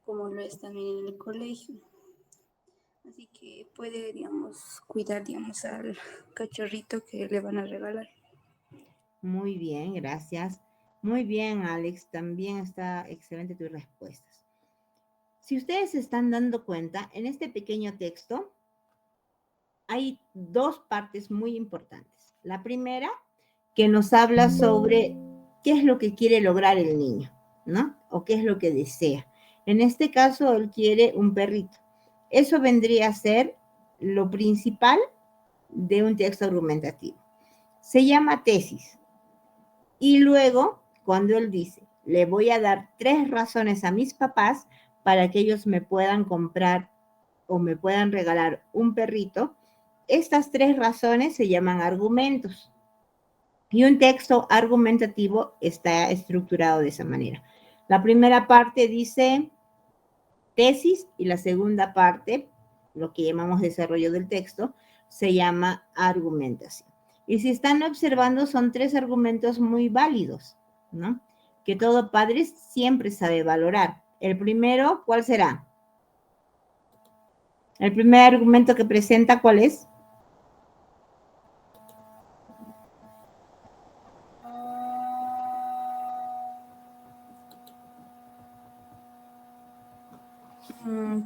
como lo es también en el colegio. Así que puede, digamos, cuidar, digamos, al cachorrito que le van a regalar. Muy bien, gracias. Muy bien, Alex, también está excelente tus respuestas. Si ustedes se están dando cuenta, en este pequeño texto hay dos partes muy importantes. La primera, que nos habla sobre qué es lo que quiere lograr el niño, ¿no? O qué es lo que desea. En este caso, él quiere un perrito. Eso vendría a ser lo principal de un texto argumentativo. Se llama tesis. Y luego, cuando él dice, le voy a dar 3 razones a mis papás para que ellos me puedan comprar o me puedan regalar un perrito, estas 3 razones se llaman argumentos. Y un texto argumentativo está estructurado de esa manera. La primera parte dice tesis y la segunda parte, lo que llamamos desarrollo del texto, se llama argumentación. Y si están observando, son 3 argumentos muy válidos, ¿no? Que todo padre siempre sabe valorar. El primero, ¿cuál será? El primer argumento que presenta, ¿cuál es?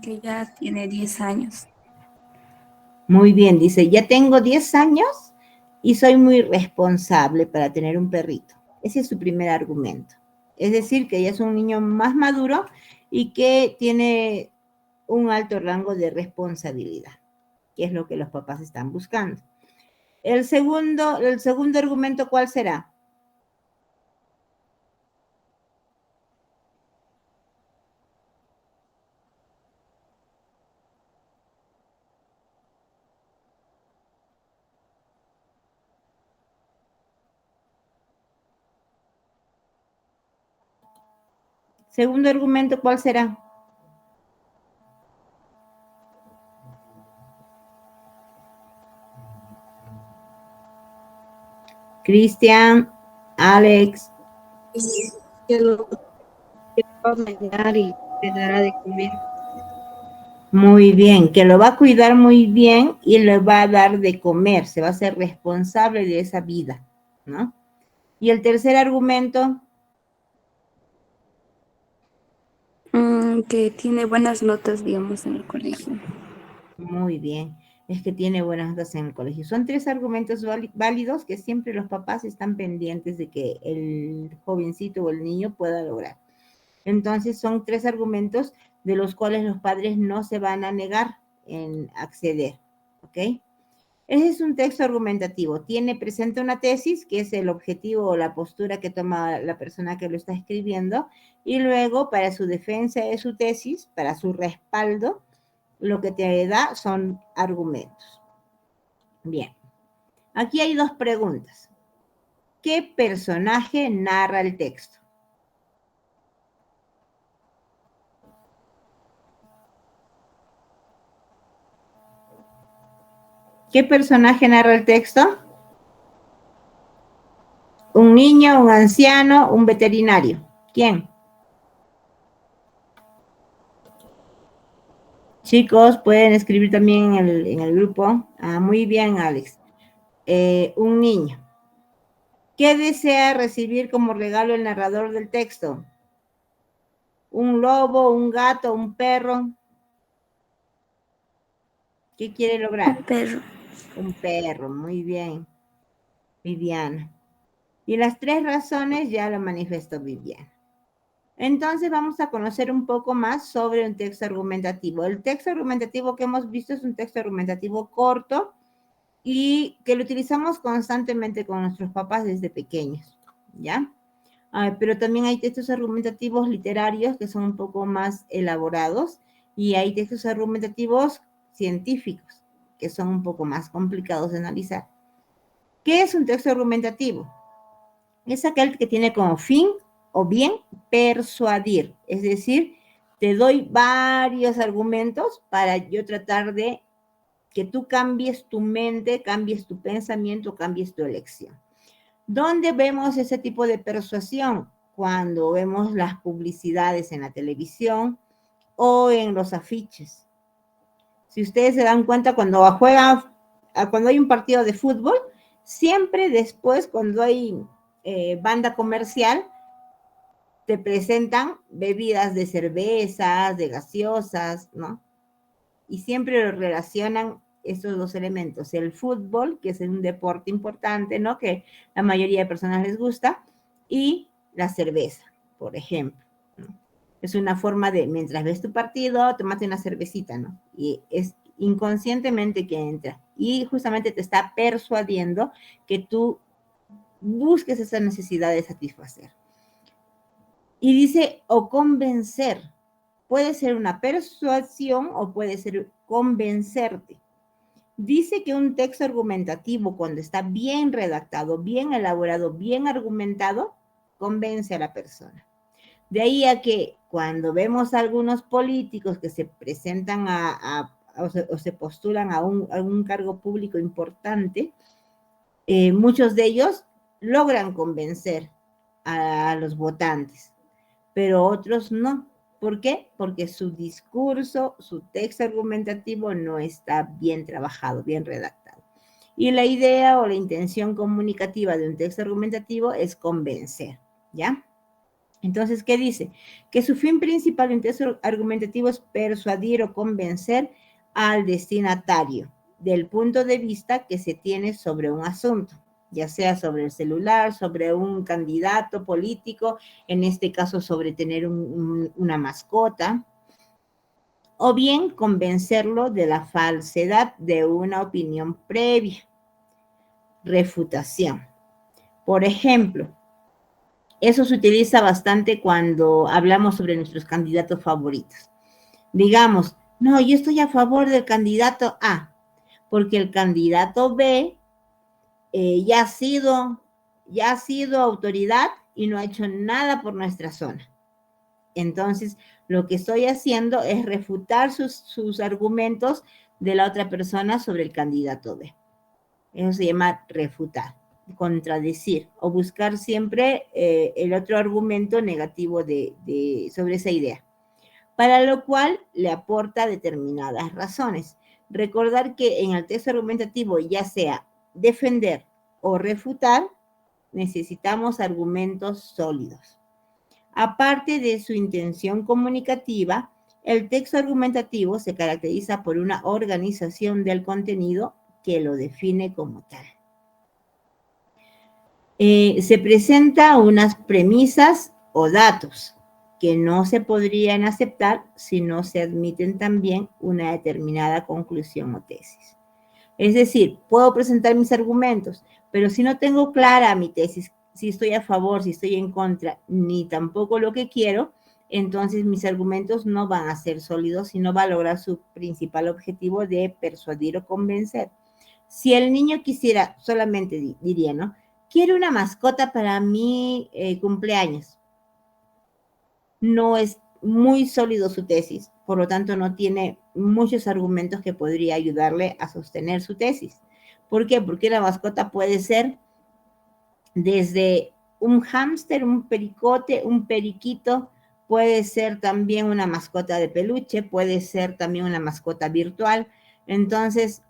Que ya tiene 10 años. Muy bien, dice, ya tengo 10 años y soy muy responsable para tener un perrito. Ese es su primer argumento. Es decir, que ya es un niño más maduro y que tiene un alto rango de responsabilidad, que es lo que los papás están buscando. El segundo argumento, ¿cuál será? Segundo argumento, ¿cuál será? Cristian, Alex. Que lo va a bañar y le dará de comer. Muy bien, que lo va a cuidar muy bien y le va a dar de comer, se va a ser responsable de esa vida, ¿no? Y el tercer argumento. Que tiene buenas notas, digamos, en el colegio. Muy bien, es que tiene buenas notas en el colegio. Son 3 argumentos válidos que siempre los papás están pendientes de que el jovencito o el niño pueda lograr. Entonces son 3 argumentos de los cuales los padres no se van a negar en acceder, ¿ok? Ese es un texto argumentativo. Presenta una tesis, que es el objetivo o la postura que toma la persona que lo está escribiendo, y luego para su defensa de su tesis, para su respaldo, lo que te da son argumentos. Bien, aquí hay 2 preguntas. ¿Qué personaje narra el texto? ¿Qué personaje narra el texto? ¿Un niño, un anciano, un veterinario? ¿Quién? Chicos, pueden escribir también en el grupo. Muy bien, Alex. Un niño. ¿Qué desea recibir como regalo el narrador del texto? ¿Un lobo, un gato, un perro? ¿Qué quiere lograr? Un perro. Un perro, muy bien. Viviana. Y las 3 razones ya lo manifestó Viviana. Entonces vamos a conocer un poco más sobre un texto argumentativo. El texto argumentativo que hemos visto es un texto argumentativo corto y que lo utilizamos constantemente con nuestros papás desde pequeños, ¿ya? Pero también hay textos argumentativos literarios que son un poco más elaborados y hay textos argumentativos científicos que son un poco más complicados de analizar. ¿Qué es un texto argumentativo? Es aquel que tiene como fin o bien persuadir, es decir, te doy varios argumentos para yo tratar de que tú cambies tu mente, cambies tu pensamiento, cambies tu elección. ¿Dónde vemos ese tipo de persuasión? cuando vemos las publicidades en la televisión o en los afiches. Si ustedes se dan cuenta, cuando hay un partido de fútbol, siempre después, cuando hay banda comercial, te presentan bebidas de cervezas, de gaseosas, ¿no? Y siempre lo relacionan estos dos elementos, el fútbol, que es un deporte importante, ¿no? Que la mayoría de personas les gusta, y la cerveza, por ejemplo, ¿no? Es una forma de, mientras ves tu partido, tomate una cervecita, ¿no? Y es inconscientemente que entra. Y justamente te está persuadiendo que tú busques esa necesidad de satisfacer. Y dice, o convencer. Puede ser una persuasión o puede ser convencerte. Dice que un texto argumentativo, cuando está bien redactado, bien elaborado, bien argumentado, convence a la persona. De ahí a que cuando vemos a algunos políticos que se presentan o se postulan a un cargo público importante, muchos de ellos logran convencer a los votantes, pero otros no. ¿Por qué? Porque su discurso, su texto argumentativo no está bien trabajado, bien redactado. Y la idea o la intención comunicativa de un texto argumentativo es convencer, ¿ya? Entonces, ¿qué dice? Que su fin principal de un texto argumentativo es persuadir o convencer al destinatario del punto de vista que se tiene sobre un asunto, ya sea sobre el celular, sobre un candidato político, en este caso sobre tener una mascota, o bien convencerlo de la falsedad de una opinión previa. Refutación. Por ejemplo, eso se utiliza bastante cuando hablamos sobre nuestros candidatos favoritos. Digamos, no, yo estoy a favor del candidato A, porque el candidato B ya ha sido autoridad y no ha hecho nada por nuestra zona. Entonces, lo que estoy haciendo es refutar sus argumentos de la otra persona sobre el candidato B. Eso se llama refutar, contradecir o buscar siempre el otro argumento negativo sobre esa idea, para lo cual le aporta determinadas razones. Recordar que en el texto argumentativo, ya sea defender o refutar, necesitamos argumentos sólidos. Aparte de su intención comunicativa, el texto argumentativo se caracteriza por una organización del contenido que lo define como tal. Se presenta unas premisas o datos que no se podrían aceptar si no se admiten también una determinada conclusión o tesis. Es decir, puedo presentar mis argumentos, pero si no tengo clara mi tesis, si estoy a favor, si estoy en contra, ni tampoco lo que quiero, entonces mis argumentos no van a ser sólidos y no va a lograr su principal objetivo de persuadir o convencer. Si el niño quisiera, solamente diría, ¿no? Quiero una mascota para mi cumpleaños. No es muy sólido su tesis, por lo tanto no tiene muchos argumentos que podría ayudarle a sostener su tesis. ¿Por qué? Porque la mascota puede ser desde un hámster, un pericote, un periquito, puede ser también una mascota de peluche, puede ser también una mascota virtual. Entonces,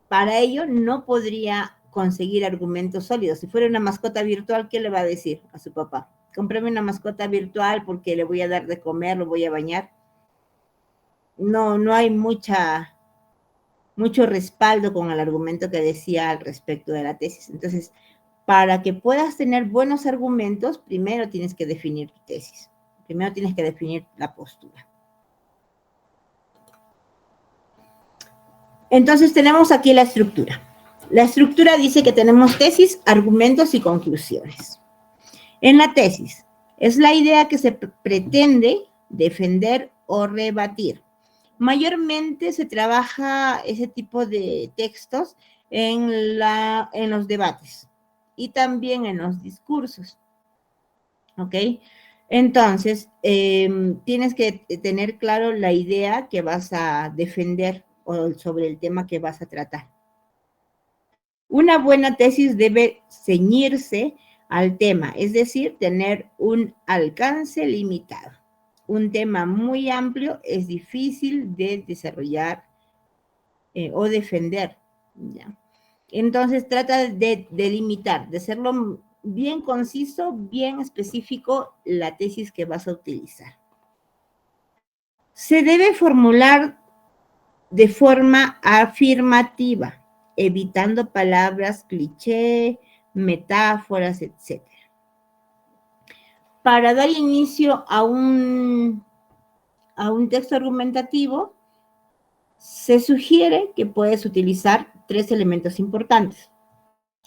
para ello no podría conseguir argumentos sólidos. Si fuera una mascota virtual, ¿qué le va a decir a su papá? Cómprame una mascota virtual porque le voy a dar de comer, lo voy a bañar. No hay mucho respaldo con el argumento que decía al respecto de la tesis. Entonces, para que puedas tener buenos argumentos, primero tienes que definir tu tesis. Primero tienes que definir la postura. Entonces, tenemos aquí la estructura. La estructura dice que tenemos tesis, argumentos y conclusiones. En la tesis, es la idea que se pretende defender o rebatir. Mayormente se trabaja ese tipo de textos en los debates y también en los discursos. ¿Ok? Entonces, tienes que tener claro la idea que vas a defender o sobre el tema que vas a tratar. Una buena tesis debe ceñirse al tema, es decir, tener un alcance limitado. Un tema muy amplio es difícil de desarrollar o defender, ¿ya? Entonces trata de delimitar, de hacerlo bien conciso, bien específico la tesis que vas a utilizar. Se debe formular de forma afirmativa, evitando palabras cliché, metáforas, etc. Para dar inicio a un texto argumentativo, se sugiere que puedes utilizar 3 elementos importantes.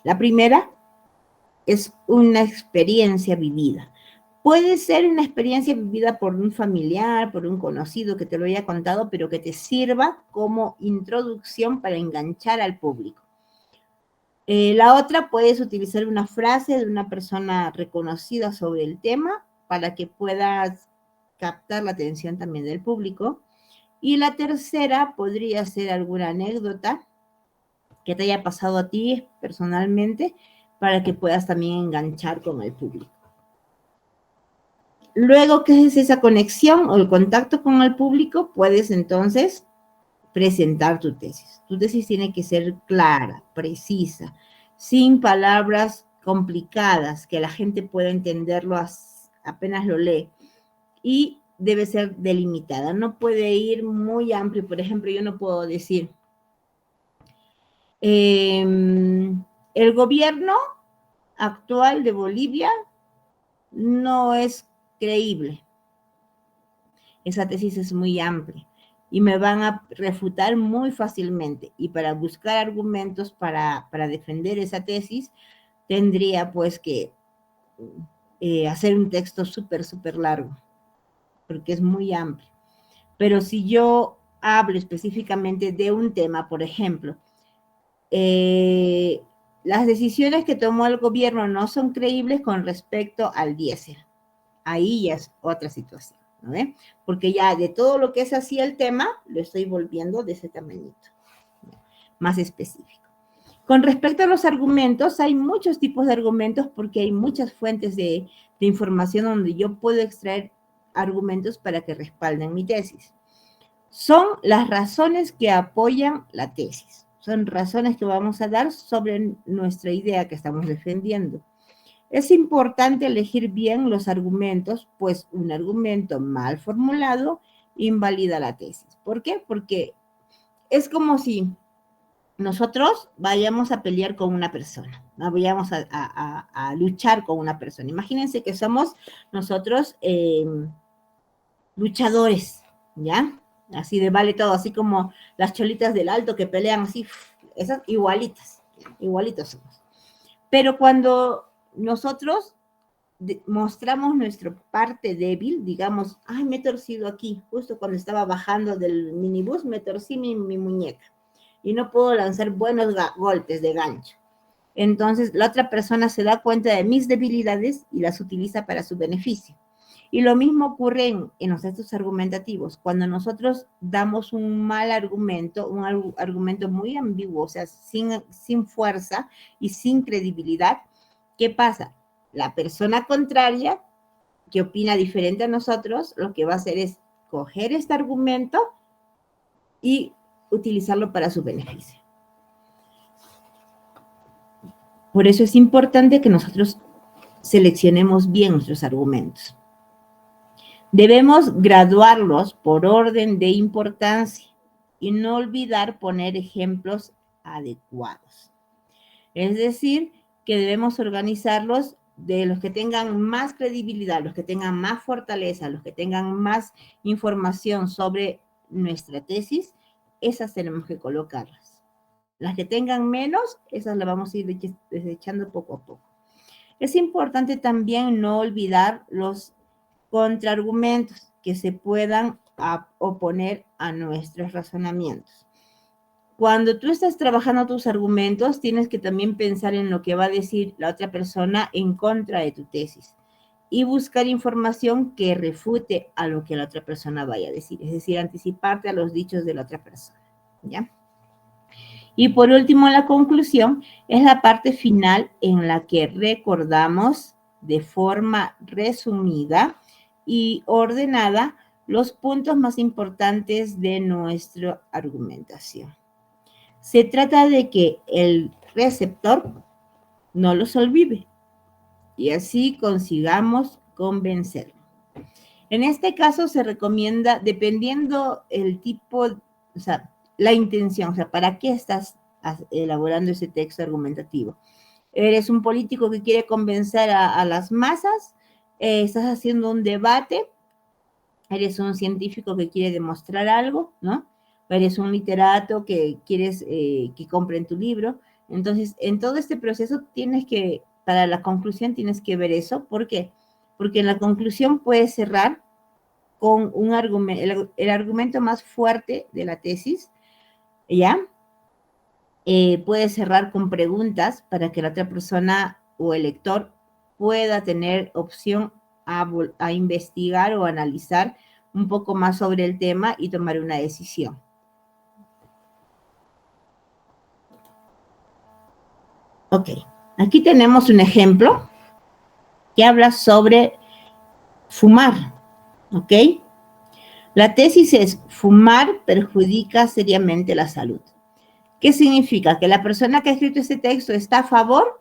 La primera es una experiencia vivida. Puede ser una experiencia vivida por un familiar, por un conocido que te lo haya contado, pero que te sirva como introducción para enganchar al público. La otra, puedes utilizar una frase de una persona reconocida sobre el tema para que puedas captar la atención también del público. Y la tercera podría ser alguna anécdota que te haya pasado a ti personalmente para que puedas también enganchar con el público. Luego que es esa conexión o el contacto con el público, puedes entonces presentar tu tesis. Tu tesis tiene que ser clara, precisa, sin palabras complicadas, que la gente pueda entenderlo apenas lo lee. Y debe ser delimitada, no puede ir muy amplio. Por ejemplo, yo no puedo decir, el gobierno actual de Bolivia no es creíble. Esa tesis es muy amplia y me van a refutar muy fácilmente. Y para buscar argumentos para defender esa tesis, tendría pues que hacer un texto súper largo, porque es muy amplio. Pero si yo hablo específicamente de un tema, por ejemplo, las decisiones que tomó el gobierno no son creíbles con respecto al diésel. Ahí ya es otra situación, ¿no ve? Porque ya de todo lo que es así el tema, lo estoy volviendo de ese tamañito, más específico. Con respecto a los argumentos, hay muchos tipos de argumentos porque hay muchas fuentes de información donde yo puedo extraer argumentos para que respalden mi tesis. Son las razones que apoyan la tesis. Son razones que vamos a dar sobre nuestra idea que estamos defendiendo. Es importante elegir bien los argumentos, pues un argumento mal formulado invalida la tesis. ¿Por qué? Porque es como si nosotros vayamos a pelear con una persona, ¿no? Vayamos a luchar con una persona. Imagínense que somos nosotros luchadores, ¿ya? Así de vale todo, así como las cholitas del Alto que pelean así, esas igualitas somos. Pero cuando nosotros mostramos nuestra parte débil, digamos, ay, me he torcido aquí, justo cuando estaba bajando del minibús, me torcí mi muñeca y no puedo lanzar buenos golpes de gancho. Entonces, la otra persona se da cuenta de mis debilidades y las utiliza para su beneficio. Y lo mismo ocurre en los textos argumentativos. Cuando nosotros damos un mal argumento, un argumento muy ambiguo, o sea, sin fuerza y sin credibilidad, ¿qué pasa? La persona contraria, que opina diferente a nosotros, lo que va a hacer es coger este argumento y utilizarlo para su beneficio. Por eso es importante que nosotros seleccionemos bien nuestros argumentos. Debemos graduarlos por orden de importancia y no olvidar poner ejemplos adecuados. Es decir, que debemos organizarlos de los que tengan más credibilidad, los que tengan más fortaleza, los que tengan más información sobre nuestra tesis, esas tenemos que colocarlas. Las que tengan menos, esas las vamos a ir desechando poco a poco. Es importante también no olvidar los contraargumentos que se puedan oponer a nuestros razonamientos. Cuando tú estás trabajando tus argumentos, tienes que también pensar en lo que va a decir la otra persona en contra de tu tesis y buscar información que refute a lo que la otra persona vaya a decir, es decir, anticiparte a los dichos de la otra persona, ¿ya? Y por último, la conclusión es la parte final en la que recordamos de forma resumida y ordenada los puntos más importantes de nuestra argumentación. Se trata de que el receptor no los olvide y así consigamos convencerlo. En este caso se recomienda, dependiendo el tipo, o sea, la intención, o sea, ¿para qué estás elaborando ese texto argumentativo? ¿Eres un político que quiere convencer a las masas? ¿Estás haciendo un debate? ¿Eres un científico que quiere demostrar algo? ¿No? ¿Eres un literato que quieres que compren tu libro? Entonces, en todo este proceso tienes que, para la conclusión tienes que ver eso. ¿Por qué? Porque en la conclusión puedes cerrar con un argumento, el argumento más fuerte de la tesis, ¿ya? Puedes cerrar con preguntas para que la otra persona o el lector pueda tener opción a investigar o analizar un poco más sobre el tema y tomar una decisión. Ok, aquí tenemos un ejemplo que habla sobre fumar, ¿ok? La tesis es: fumar perjudica seriamente la salud. ¿Qué significa? ¿Que la persona que ha escrito este texto está a favor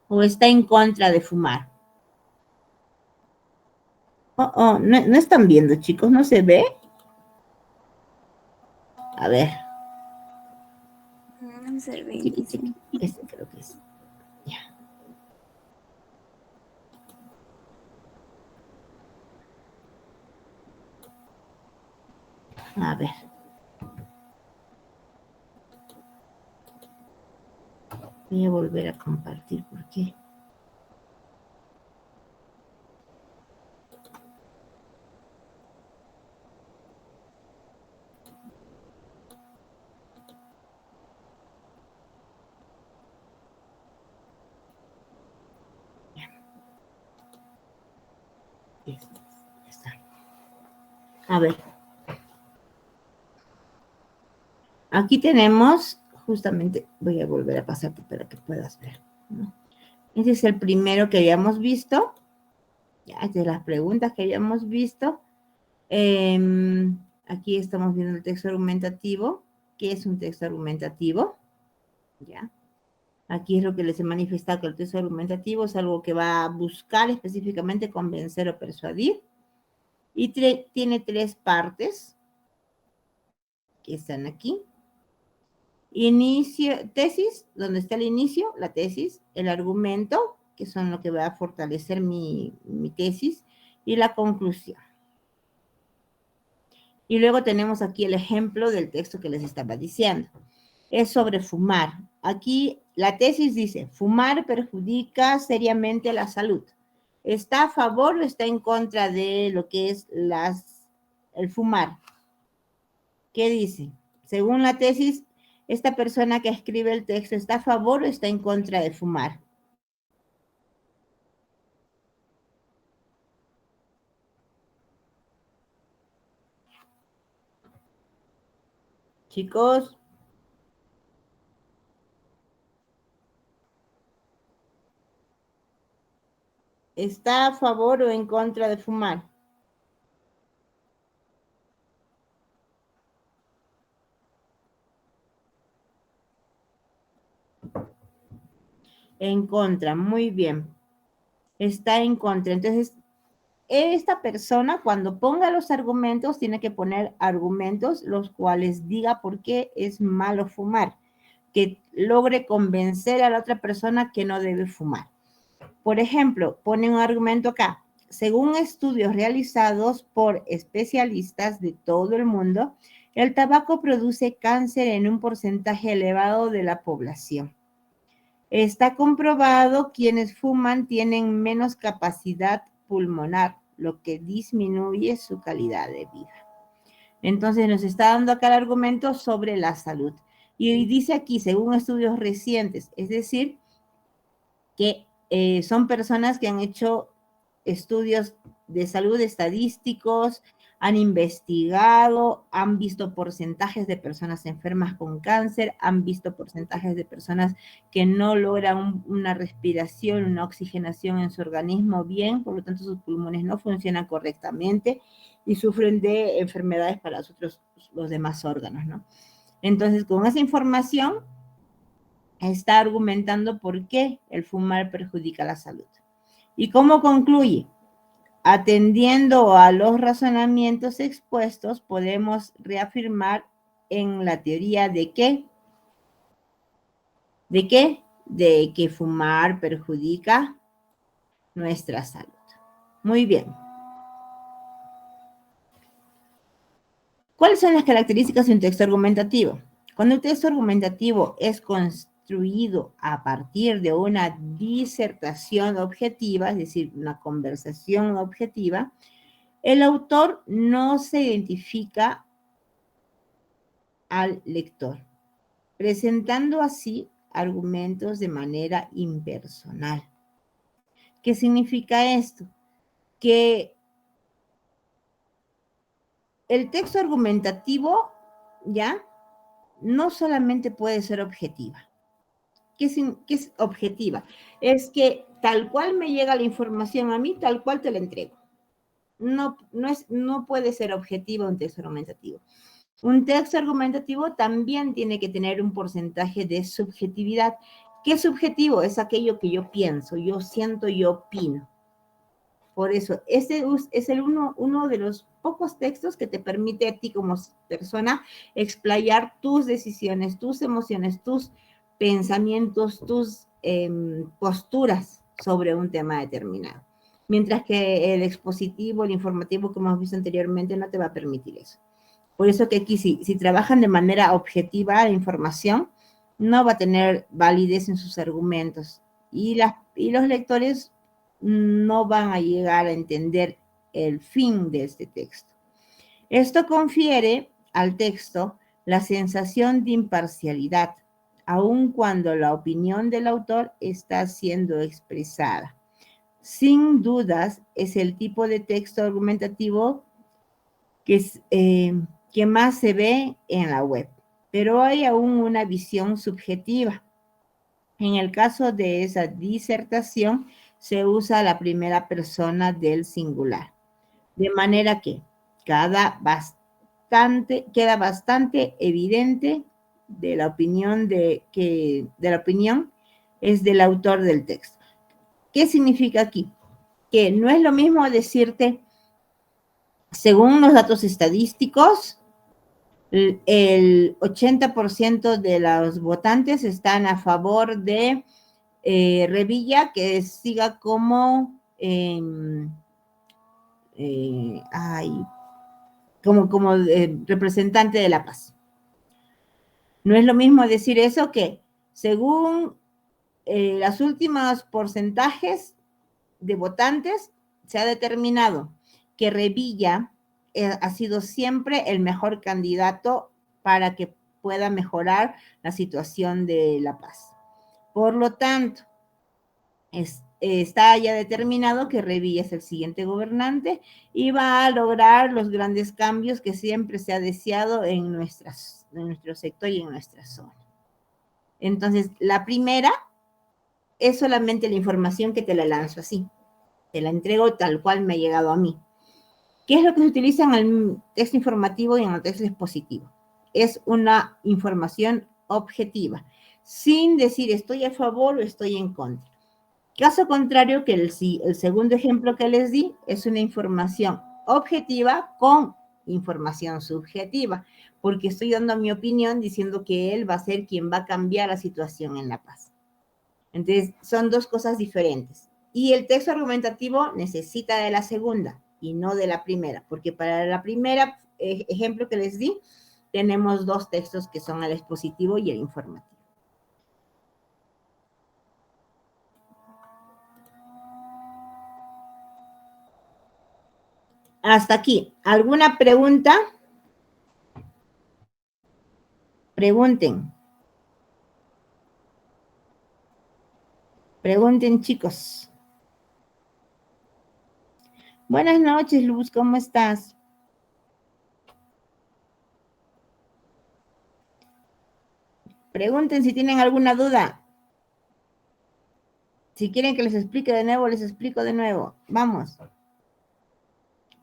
o está en contra de fumar? No, no están viendo, chicos, ¿no se ve? A ver. No se ve, Chiqui, dice. chiqui. Este creo que es. Ya. A ver. Voy a volver a compartir, ¿por qué? Ya está. A ver. Aquí tenemos, justamente, voy a volver a pasarte para que puedas ver, ¿no? Este es el primero que habíamos visto. Ya, de las preguntas que habíamos visto. Aquí estamos viendo el texto argumentativo. ¿Qué es un texto argumentativo? ¿Ya? Aquí es lo que les he manifestado, que el texto argumentativo es algo que va a buscar específicamente convencer o persuadir. Y tiene tres partes que están aquí. Inicio, tesis, donde está el inicio, la tesis, el argumento, que son lo que va a fortalecer mi tesis, y la conclusión. Y luego tenemos aquí el ejemplo del texto que les estaba diciendo. Es sobre fumar. Aquí la tesis dice: fumar perjudica seriamente la salud. ¿Está a favor o está en contra de lo que es el fumar? ¿Qué dice? Según la tesis, esta persona que escribe el texto, ¿está a favor o está en contra de fumar? Chicos. ¿Está a favor o en contra de fumar? En contra, muy bien. Está en contra. Entonces, esta persona, cuando ponga los argumentos, tiene que poner argumentos los cuales diga por qué es malo fumar, que logre convencer a la otra persona que no debe fumar. Por ejemplo, pone un argumento acá. Según estudios realizados por especialistas de todo el mundo, el tabaco produce cáncer en un porcentaje elevado de la población. Está comprobado que quienes fuman tienen menos capacidad pulmonar, lo que disminuye su calidad de vida. Entonces nos está dando acá el argumento sobre la salud. Y dice aquí, según estudios recientes, es decir, que son personas que han hecho estudios de salud estadísticos, han investigado, han visto porcentajes de personas enfermas con cáncer, han visto porcentajes de personas que no logran una respiración, una oxigenación en su organismo bien, por lo tanto sus pulmones no funcionan correctamente y sufren de enfermedades para los demás órganos, ¿no? Entonces, con esa información, está argumentando por qué el fumar perjudica la salud. ¿Y cómo concluye? Atendiendo a los razonamientos expuestos, podemos reafirmar en la teoría de qué, de que fumar perjudica nuestra salud. Muy bien. ¿Cuáles son las características de un texto argumentativo? Cuando un texto argumentativo es construido a partir de una disertación objetiva, es decir, una conversación objetiva, el autor no se identifica al lector, presentando así argumentos de manera impersonal. ¿Qué significa esto? Que el texto argumentativo, ¿ya?, no solamente puede ser objetiva. ¿Qué es objetiva? Es que tal cual me llega la información a mí, tal cual te la entrego. No puede ser objetiva un texto argumentativo. Un texto argumentativo también tiene que tener un porcentaje de subjetividad. ¿Qué es subjetivo? Es aquello que yo pienso, yo siento, yo opino. Por eso, este es uno de los pocos textos que te permite a ti como persona explayar tus decisiones, tus emociones, tus pensamientos, tus posturas sobre un tema determinado. Mientras que el expositivo, el informativo que hemos visto anteriormente no te va a permitir eso. Por eso que aquí si trabajan de manera objetiva la información, no va a tener validez en sus argumentos. Y los lectores no van a llegar a entender el fin de este texto. Esto confiere al texto la sensación de imparcialidad, aun cuando la opinión del autor está siendo expresada. Sin dudas, es el tipo de texto argumentativo que más se ve en la web, pero hay aún una visión subjetiva. En el caso de esa disertación, se usa la primera persona del singular, de manera que queda bastante evidente de la opinión es del autor del texto. ¿Qué significa aquí? Que no es lo mismo decirte, según los datos estadísticos, el 80% de los votantes están a favor de Revilla, que siga como representante de la paz. No es lo mismo decir eso que según los últimos porcentajes de votantes se ha determinado que Revilla ha sido siempre el mejor candidato para que pueda mejorar la situación de la paz. Por lo tanto, está ya determinado que Revilla es el siguiente gobernante y va a lograr los grandes cambios que siempre se ha deseado en nuestro sector y en nuestra zona. Entonces, la primera es solamente la información que te la lanzo así. Te la entrego tal cual me ha llegado a mí. ¿Qué es lo que se utiliza en el texto informativo y en el texto expositivo? Es una información objetiva, sin decir estoy a favor o estoy en contra. Caso contrario que el segundo ejemplo que les di es una información objetiva con información subjetiva, porque estoy dando mi opinión diciendo que él va a ser quien va a cambiar la situación en La Paz. Entonces, son dos cosas diferentes. Y el texto argumentativo necesita de la segunda y no de la primera, porque para la primera ejemplo que les di, tenemos dos textos que son el expositivo y el informativo. Hasta aquí. ¿Alguna pregunta? Pregunten. Pregunten, chicos. Buenas noches, Luz, ¿cómo estás? Pregunten si tienen alguna duda. Si quieren que les explique de nuevo, les explico de nuevo. Vamos.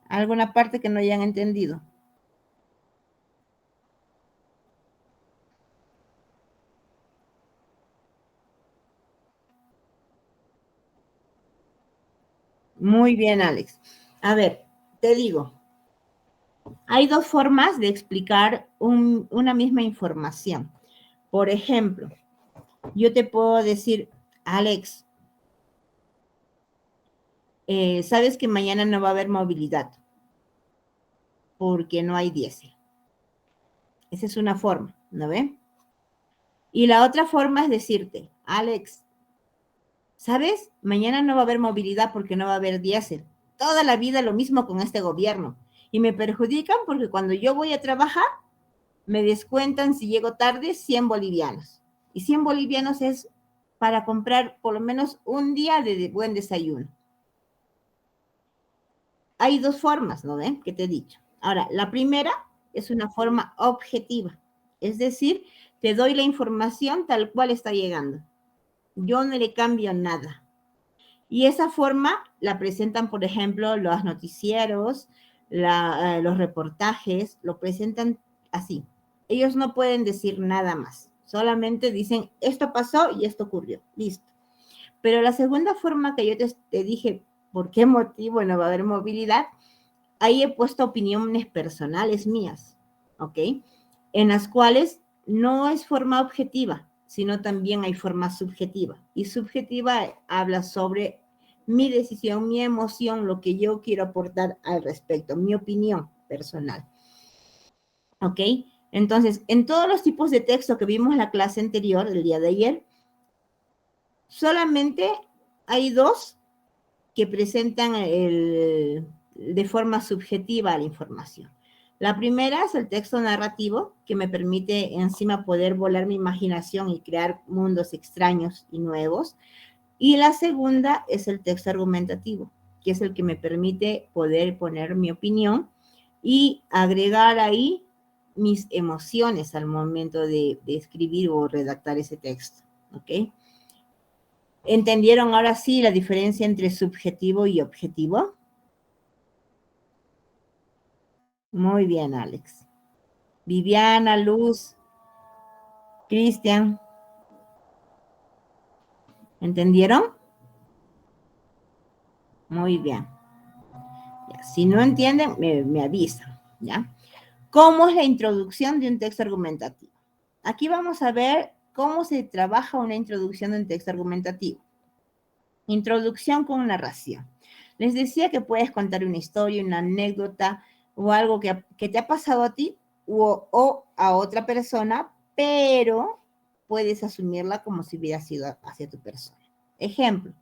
¿Alguna parte que no hayan entendido? Muy bien, Alex. A ver, te digo, hay dos formas de explicar una misma información. Por ejemplo, yo te puedo decir, Alex, sabes que mañana no va a haber movilidad porque no hay diésel. Esa es una forma, ¿no ve? Y la otra forma es decirte, Alex, ¿sabes? Mañana no va a haber movilidad porque no va a haber diésel. Toda la vida lo mismo con este gobierno. Y me perjudican porque cuando yo voy a trabajar, me descuentan si llego tarde 100 bolivianos. Y 100 bolivianos es para comprar por lo menos un día de buen desayuno. Hay dos formas, ¿no ven? Que te he dicho. Ahora, la primera es una forma objetiva. Es decir, te doy la información tal cual está llegando. Yo no le cambio nada. Y esa forma la presentan, por ejemplo, los noticieros, los reportajes, lo presentan así. Ellos no pueden decir nada más. Solamente dicen, esto pasó y esto ocurrió. Listo. Pero la segunda forma que yo te dije, ¿por qué motivo no va a haber movilidad? Ahí he puesto opiniones personales mías, ¿ok? En las cuales no es forma objetiva, sino también hay forma subjetiva. Y subjetiva habla sobre mi decisión, mi emoción, lo que yo quiero aportar al respecto, mi opinión personal. ¿Ok? Entonces, en todos los tipos de texto que vimos en la clase anterior, el día de ayer, solamente hay dos que presentan de forma subjetiva la información. La primera es el texto narrativo, que me permite encima poder volar mi imaginación y crear mundos extraños y nuevos. Y la segunda es el texto argumentativo, que es el que me permite poder poner mi opinión y agregar ahí mis emociones al momento de escribir o redactar ese texto. ¿Ok? ¿Entendieron ahora sí la diferencia entre subjetivo y objetivo? Muy bien, Alex. Viviana, Luz, Cristian. ¿Entendieron? Muy bien. Ya, si no entienden, me avisan, ¿ya? ¿Cómo es la introducción de un texto argumentativo? Aquí vamos a ver cómo se trabaja una introducción de un texto argumentativo. Introducción con narración. Les decía que puedes contar una historia, una anécdota o algo que te ha pasado a ti o a otra persona, pero puedes asumirla como si hubiera sido hacia tu persona. Ejemplo.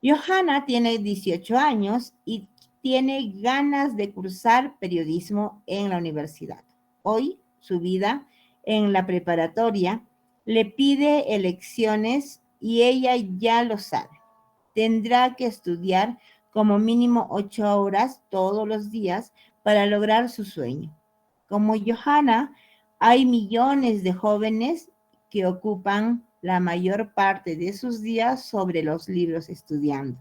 Johanna tiene 18 años y tiene ganas de cursar periodismo en la universidad. Hoy, su vida en la preparatoria le pide elecciones y ella ya lo sabe. Tendrá que estudiar como mínimo 8 horas todos los días para lograr su sueño. Como Johanna, hay millones de jóvenes que ocupan la mayor parte de sus días sobre los libros estudiando.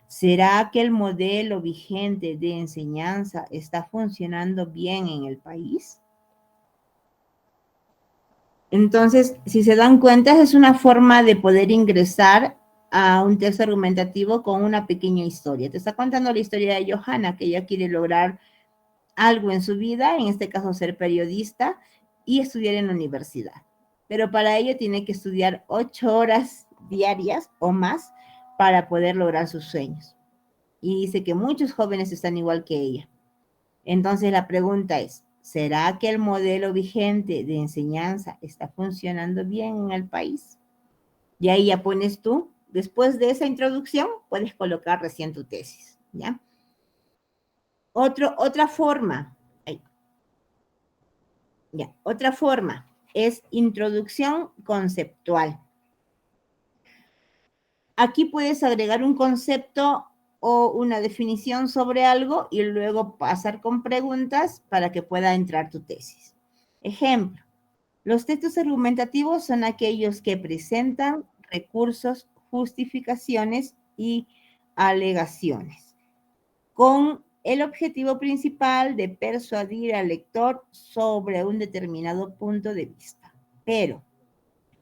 ¿Será que el modelo vigente de enseñanza está funcionando bien en el país? Entonces, si se dan cuenta, es una forma de poder ingresar a un texto argumentativo con una pequeña historia. Te está contando la historia de Johanna, que ella quiere lograr algo en su vida, en este caso ser periodista y estudiar en la universidad. Pero para ello tiene que estudiar 8 horas diarias o más para poder lograr sus sueños. Y dice que muchos jóvenes están igual que ella. Entonces la pregunta es, ¿será que el modelo vigente de enseñanza está funcionando bien en el país? Y ahí ya pones tú, después de esa introducción, puedes colocar recién tu tesis, ¿ya? Otra forma, otra forma es introducción conceptual. Aquí puedes agregar un concepto o una definición sobre algo y luego pasar con preguntas para que pueda entrar tu tesis. Ejemplo, Los textos argumentativos son aquellos que presentan recursos, justificaciones y alegaciones, con el objetivo principal de persuadir al lector sobre un determinado punto de vista. Pero,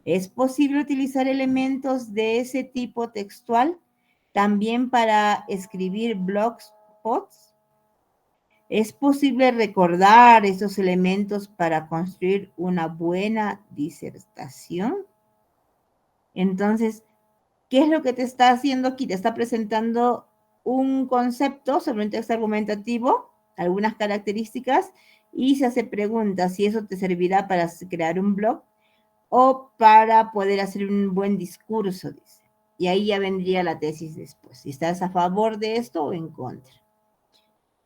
¿es posible utilizar elementos de ese tipo textual también para escribir blogs, posts? ¿Es posible recordar esos elementos para construir una buena disertación? Entonces, ¿qué es lo que te está haciendo aquí? Te está presentando un concepto sobre un texto argumentativo, algunas características, y se hace preguntas si eso te servirá para crear un blog o para poder hacer un buen discurso, dice. Y ahí ya vendría la tesis después, si estás a favor de esto o en contra.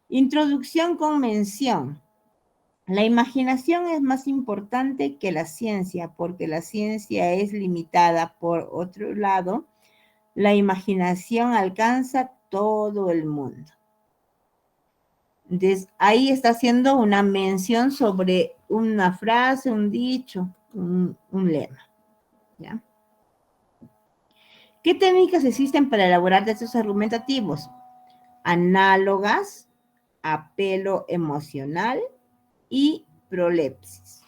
Introducción con mención. La imaginación es más importante que la ciencia, porque la ciencia es limitada. Por otro lado, la imaginación alcanza todo el mundo. Entonces, ahí está haciendo una mención sobre una frase, un dicho, un lema. ¿Ya? ¿Qué técnicas existen para elaborar textos argumentativos? Análogas, apelo emocional y prolepsis.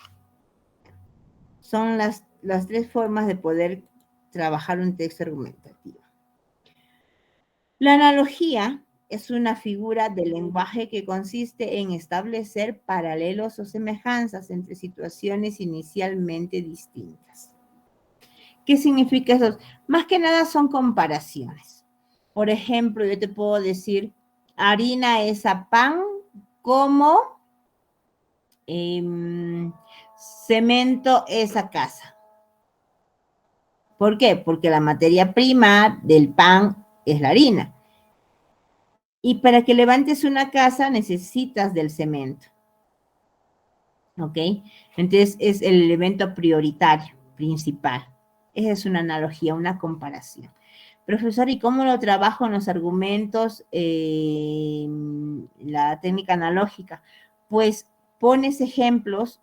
Son las tres formas de poder trabajar un texto argumentativo. La analogía es una figura del lenguaje que consiste en establecer paralelos o semejanzas entre situaciones inicialmente distintas. ¿Qué significa eso? Más que nada son comparaciones. Por ejemplo, yo te puedo decir, harina es a pan como cemento es a casa. ¿Por qué? Porque la materia prima del pan es la harina. Y para que levantes una casa necesitas del cemento. ¿Ok? Entonces es el elemento prioritario, principal. Esa es una analogía, una comparación. Profesor, ¿y cómo lo trabajo en los argumentos, la técnica analógica? Pues pones ejemplos,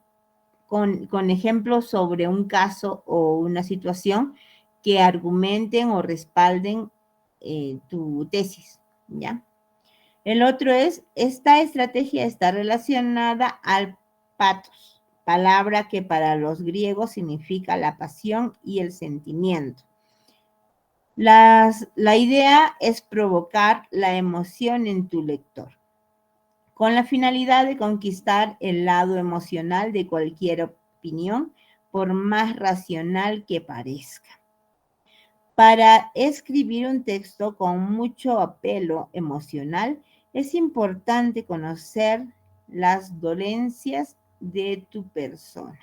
con ejemplos sobre un caso o una situación que argumenten o respalden tu tesis, ¿ya? El otro es, esta estrategia está relacionada al pathos, palabra que para los griegos significa la pasión y el sentimiento. La idea es provocar la emoción en tu lector, con la finalidad de conquistar el lado emocional de cualquier opinión, por más racional que parezca. Para escribir un texto con mucho apelo emocional, es importante conocer las dolencias de tu persona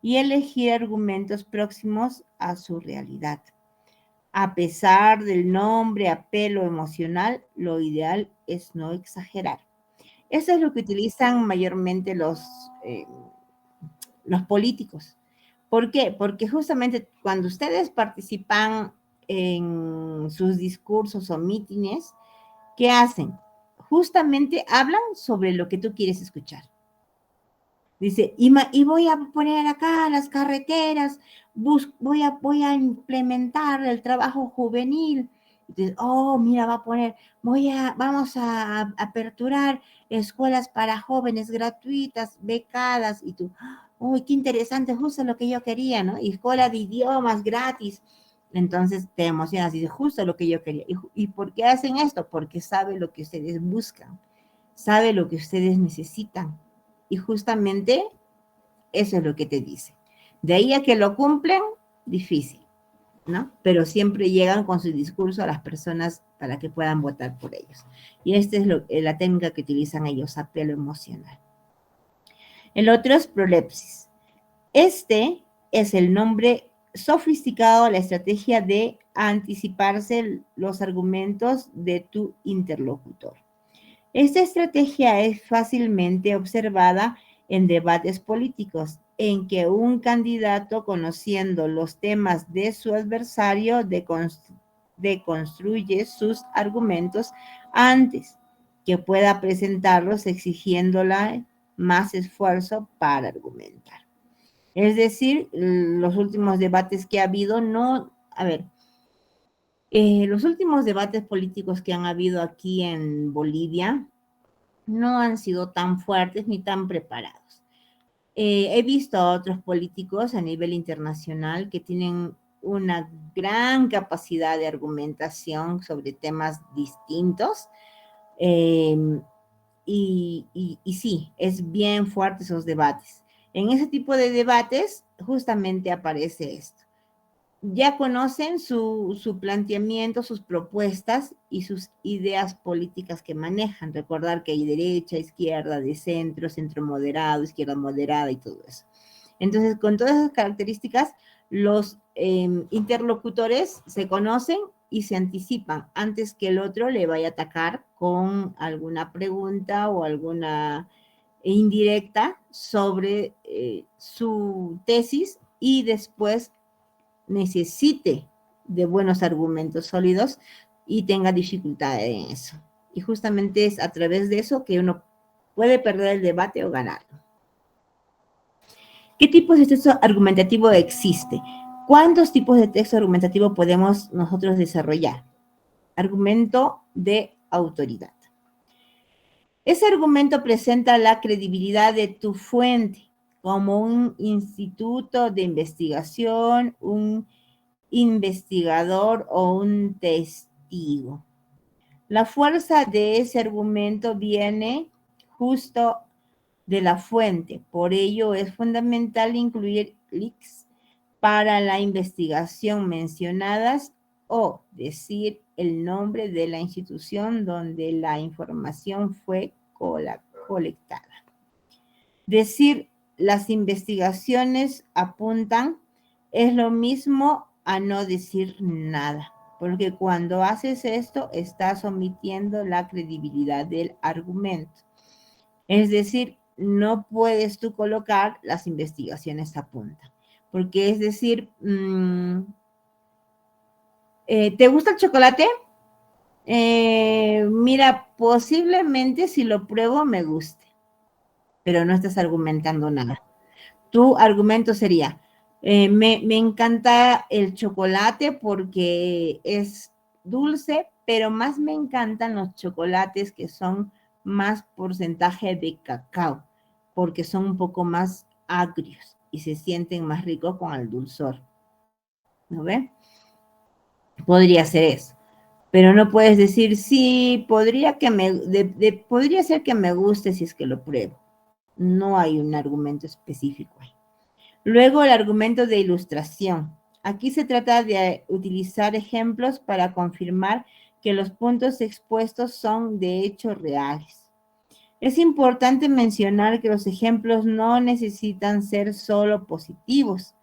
y elegir argumentos próximos a su realidad. A pesar del nombre apelo emocional, lo ideal es no exagerar. Eso es lo que utilizan mayormente los políticos. ¿Por qué? Porque justamente cuando ustedes participan en sus discursos o mítines, ¿qué hacen? Justamente hablan sobre lo que tú quieres escuchar. Dice, y voy a poner acá las carreteras, voy a implementar el trabajo juvenil. Entonces, oh, mira, va a poner, vamos a aperturar escuelas para jóvenes gratuitas, becadas, y tú, uy, qué interesante, justo lo que yo quería, ¿no? Y escuela de idiomas gratis. Entonces te emocionas y dices, justo lo que yo quería. ¿Y por qué hacen esto? Porque sabe lo que ustedes buscan, sabe lo que ustedes necesitan. Y justamente eso es lo que te dice. De ahí a que lo cumplen, difícil, ¿no? Pero siempre llegan con su discurso a las personas para que puedan votar por ellos. Y esta es la técnica que utilizan ellos, apelo emocional. El otro es prolepsis. Este es el nombre sofisticado a la estrategia de anticiparse los argumentos de tu interlocutor. Esta estrategia es fácilmente observada en debates políticos, en que un candidato, conociendo los temas de su adversario, deconstruye sus argumentos antes que pueda presentarlos, exigiéndole más esfuerzo para argumentar. Es decir, los últimos debates que ha habido, los últimos debates políticos que han habido aquí en Bolivia no han sido tan fuertes ni tan preparados. He visto a otros políticos a nivel internacional que tienen una gran capacidad de argumentación sobre temas distintos. Y sí, es bien fuerte esos debates. En ese tipo de debates justamente aparece esto. Ya conocen su planteamiento, sus propuestas y sus ideas políticas que manejan. Recordar que hay derecha, izquierda, de centro, centro moderado, izquierda moderada y todo eso. Entonces, con todas esas características, los interlocutores se conocen y se anticipan antes que el otro le vaya a atacar con alguna pregunta o alguna indirecta sobre su tesis y después necesite de buenos argumentos sólidos y tenga dificultad en eso. Y justamente es a través de eso que uno puede perder el debate o ganarlo. ¿Qué tipos de texto argumentativo existe? ¿Cuántos tipos de texto argumentativo podemos nosotros desarrollar? Argumento de autoridad. Ese argumento presenta la credibilidad de tu fuente como un instituto de investigación, un investigador o un testigo. La fuerza de ese argumento viene justo de la fuente. Por ello es fundamental incluir links para la investigación mencionadas o decir el nombre de la institución donde la información fue colectada. Decir las investigaciones apuntan es lo mismo a no decir nada, porque cuando haces esto estás omitiendo la credibilidad del argumento. Es decir, no puedes tú colocar las investigaciones apuntan, porque es decir, ¿te gusta el chocolate? Mira, posiblemente si lo pruebo me guste, pero no estás argumentando nada. Tu argumento sería, me encanta el chocolate porque es dulce, pero más me encantan los chocolates que son más porcentaje de cacao, porque son un poco más agrios y se sienten más ricos con el dulzor. ¿No ve? Podría ser eso. Pero no puedes decir, sí, podría ser que me guste si es que lo pruebo. No hay un argumento específico ahí. Luego, el argumento de ilustración. Aquí se trata de utilizar ejemplos para confirmar que los puntos expuestos son de hecho reales. Es importante mencionar que los ejemplos no necesitan ser solo positivos.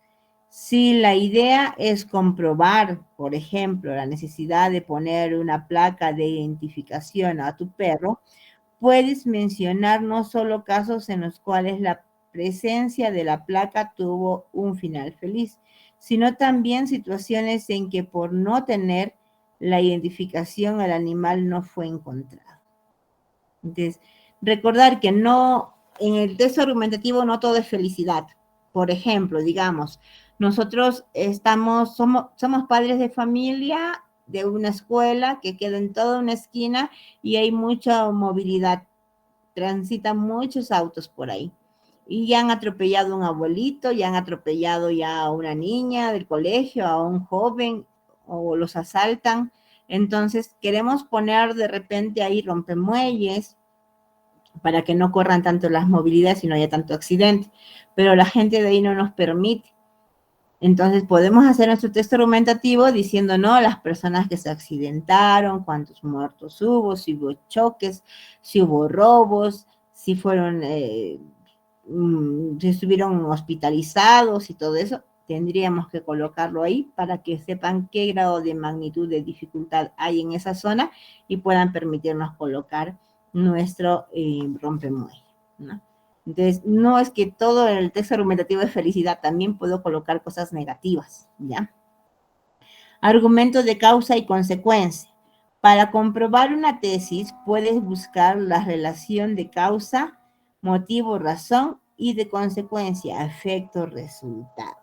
Si la idea es comprobar, por ejemplo, la necesidad de poner una placa de identificación a tu perro, puedes mencionar no solo casos en los cuales la presencia de la placa tuvo un final feliz, sino también situaciones en que por no tener la identificación el animal no fue encontrado. Entonces, recordar que no, en el texto argumentativo no todo es felicidad. Por ejemplo, digamos, nosotros somos padres de familia de una escuela que queda en toda una esquina y hay mucha movilidad, transitan muchos autos por ahí. Y ya han atropellado a un abuelito, ya han atropellado ya a una niña del colegio, a un joven, o los asaltan. Entonces, queremos poner de repente ahí rompemuelles para que no corran tanto las movilidades y no haya tanto accidente. Pero la gente de ahí no nos permite. Entonces, podemos hacer nuestro texto argumentativo diciendo, no, las personas que se accidentaron, cuántos muertos hubo, si hubo choques, si hubo robos, si fueron, si estuvieron hospitalizados y todo eso, tendríamos que colocarlo ahí para que sepan qué grado de magnitud de dificultad hay en esa zona y puedan permitirnos colocar nuestro rompemuelle, ¿no? Entonces, no es que todo el texto argumentativo de felicidad, también puedo colocar cosas negativas, ¿ya? Argumento de causa y consecuencia. Para comprobar una tesis, puedes buscar la relación de causa, motivo, razón y de consecuencia efecto-resultado.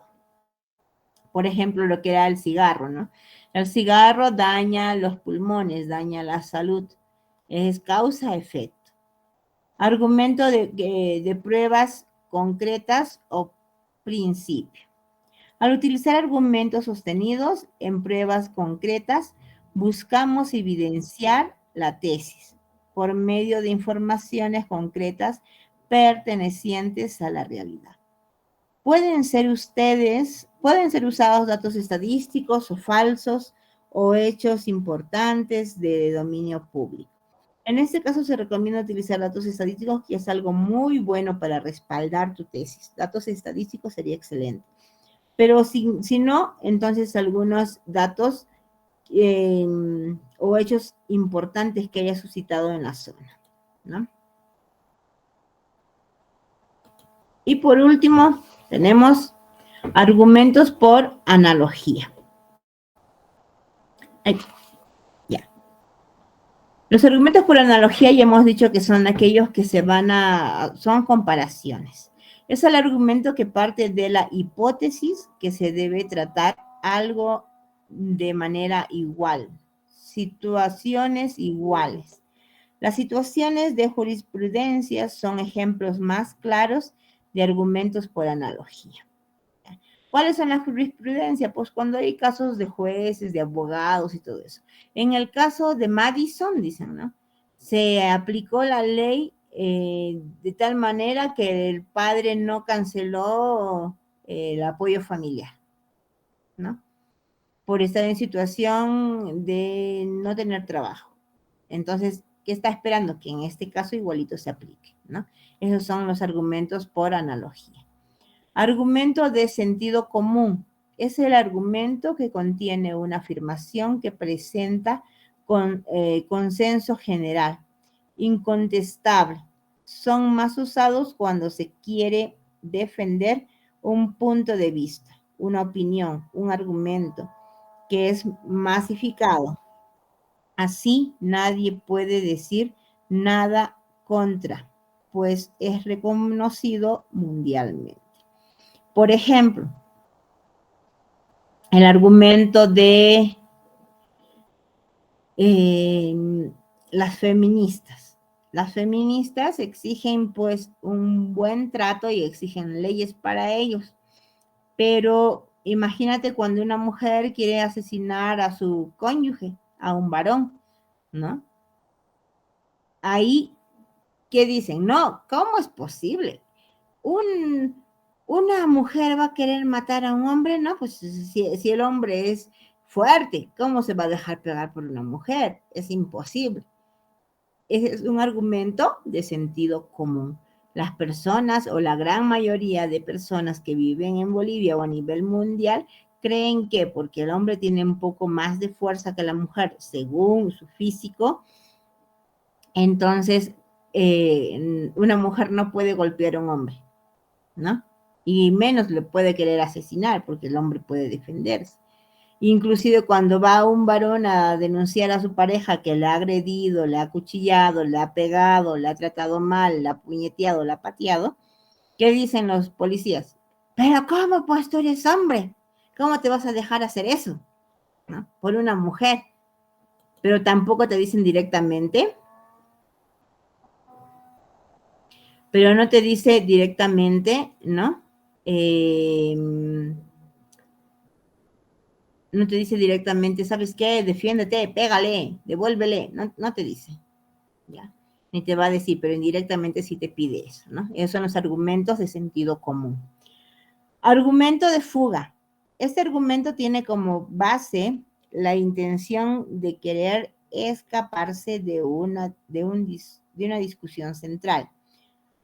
Por ejemplo, lo que era el cigarro, ¿no? El cigarro daña los pulmones, daña la salud. Es causa-efecto. Argumento de pruebas concretas o principio. Al utilizar argumentos sostenidos en pruebas concretas, buscamos evidenciar la tesis por medio de informaciones concretas pertenecientes a la realidad. Pueden ser usados datos estadísticos o falsos o hechos importantes de dominio público. En este caso se recomienda utilizar datos estadísticos, que es algo muy bueno para respaldar tu tesis. Datos estadísticos sería excelente. Pero si no, entonces algunos datos o hechos importantes que haya suscitado en la zona, ¿no? Y por último, tenemos argumentos por analogía. Ay, ya. Los argumentos por analogía ya hemos dicho que son aquellos que son comparaciones. Es el argumento que parte de la hipótesis que se debe tratar algo de manera igual, situaciones iguales. Las situaciones de jurisprudencia son ejemplos más claros de argumentos por analogía. ¿Cuáles son las jurisprudencias? Pues cuando hay casos de jueces, de abogados y todo eso. En el caso de Madison, dicen, ¿no? Se aplicó la ley de tal manera que el padre no canceló el apoyo familiar, ¿no? Por estar en situación de no tener trabajo. Entonces, ¿qué está esperando? Que en este caso igualito se aplique, ¿no? Esos son los argumentos por analogía. Argumento de sentido común. Es el argumento que contiene una afirmación que presenta consenso general, incontestable. Son más usados cuando se quiere defender un punto de vista, una opinión, un argumento que es masificado. Así nadie puede decir nada contra, pues es reconocido mundialmente. Por ejemplo, el argumento de las feministas. Las feministas exigen pues un buen trato y exigen leyes para ellos. Pero imagínate cuando una mujer quiere asesinar a su cónyuge, a un varón, ¿no? Ahí, ¿qué dicen? No, ¿cómo es posible? Una mujer va a querer matar a un hombre, ¿no? Pues si el hombre es fuerte, ¿cómo se va a dejar pegar por una mujer? Es imposible. Es un argumento de sentido común. Las personas o la gran mayoría de personas que viven en Bolivia o a nivel mundial creen que porque el hombre tiene un poco más de fuerza que la mujer según su físico, entonces una mujer no puede golpear a un hombre, ¿no? Y menos le puede querer asesinar porque el hombre puede defenderse. Inclusive cuando va un varón a denunciar a su pareja que le ha agredido, le ha acuchillado, le ha pegado, le ha tratado mal, le ha puñeteado, le ha pateado, ¿qué dicen los policías? Pero ¿cómo pues tú eres hombre? ¿Cómo te vas a dejar hacer eso? ¿No? Por una mujer. Pero tampoco te dicen directamente. Pero no te dice directamente, ¿no? No te dice directamente, ¿sabes qué? Defiéndete, pégale, devuélvele. No te dice, ¿ya? Ni te va a decir, pero indirectamente sí te pide eso, ¿no? Esos son los argumentos de sentido común. Argumento de fuga. Este argumento tiene como base la intención de querer escaparse de una discusión central,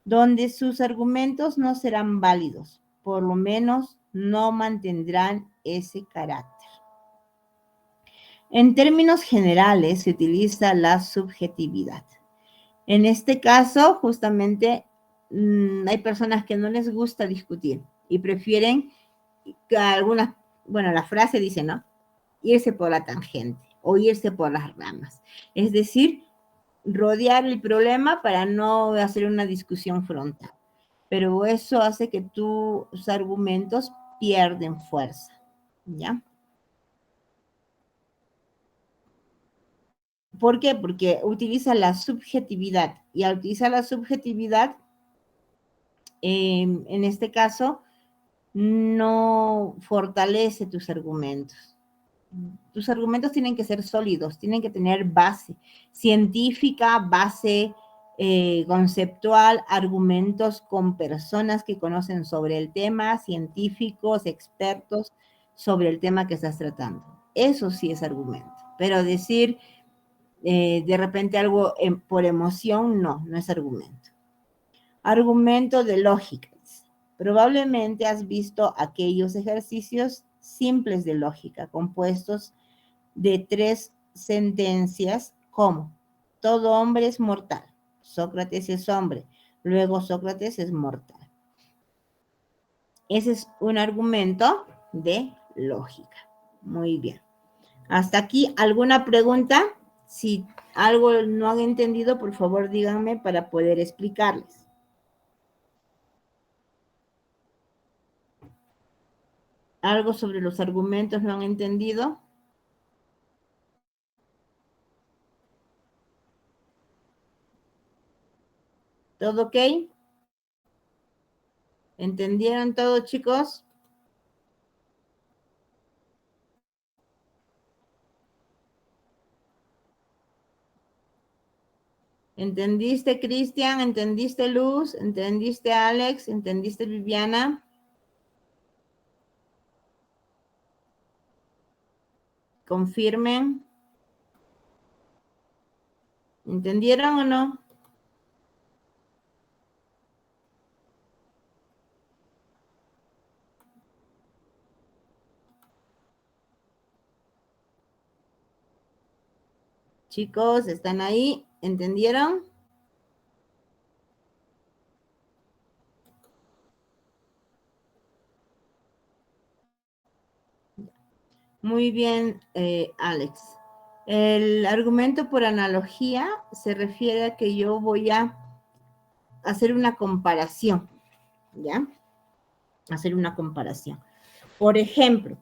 donde sus argumentos no serán válidos, por lo menos no mantendrán ese carácter. En términos generales, se utiliza la subjetividad. En este caso, justamente, hay personas que no les gusta discutir y prefieren que la frase dice, ¿no? Irse por la tangente o irse por las ramas. Es decir, rodear el problema para no hacer una discusión frontal. pero eso hace que tus argumentos pierden fuerza, ¿ya? ¿Por qué? Porque utiliza la subjetividad, y al utilizar la subjetividad, en este caso, no fortalece tus argumentos. Tus argumentos tienen que ser sólidos, tienen que tener base científica, base conceptual, argumentos con personas que conocen sobre el tema, científicos, expertos sobre el tema que estás tratando. Eso sí es argumento. Pero decir de repente algo por emoción, no es argumento. Argumento de lógica. Probablemente has visto aquellos ejercicios simples de lógica, compuestos de 3 sentencias, como: todo hombre es mortal, Sócrates es hombre, luego Sócrates es mortal. Ese es un argumento de lógica. Muy bien. Hasta aquí, ¿alguna pregunta? Si algo no han entendido, por favor díganme para poder explicarles. ¿Algo sobre los argumentos no han entendido? ¿Todo ok? ¿Entendieron todo, chicos? ¿Entendiste, Cristian? ¿Entendiste, Luz? ¿Entendiste, Alex? ¿Entendiste, Viviana? Confirmen. ¿Entendieron o no? Chicos, ¿están ahí? ¿Entendieron? Muy bien, Alex. El argumento por analogía se refiere a que yo voy a hacer una comparación, ¿ya? Hacer una comparación. Por ejemplo,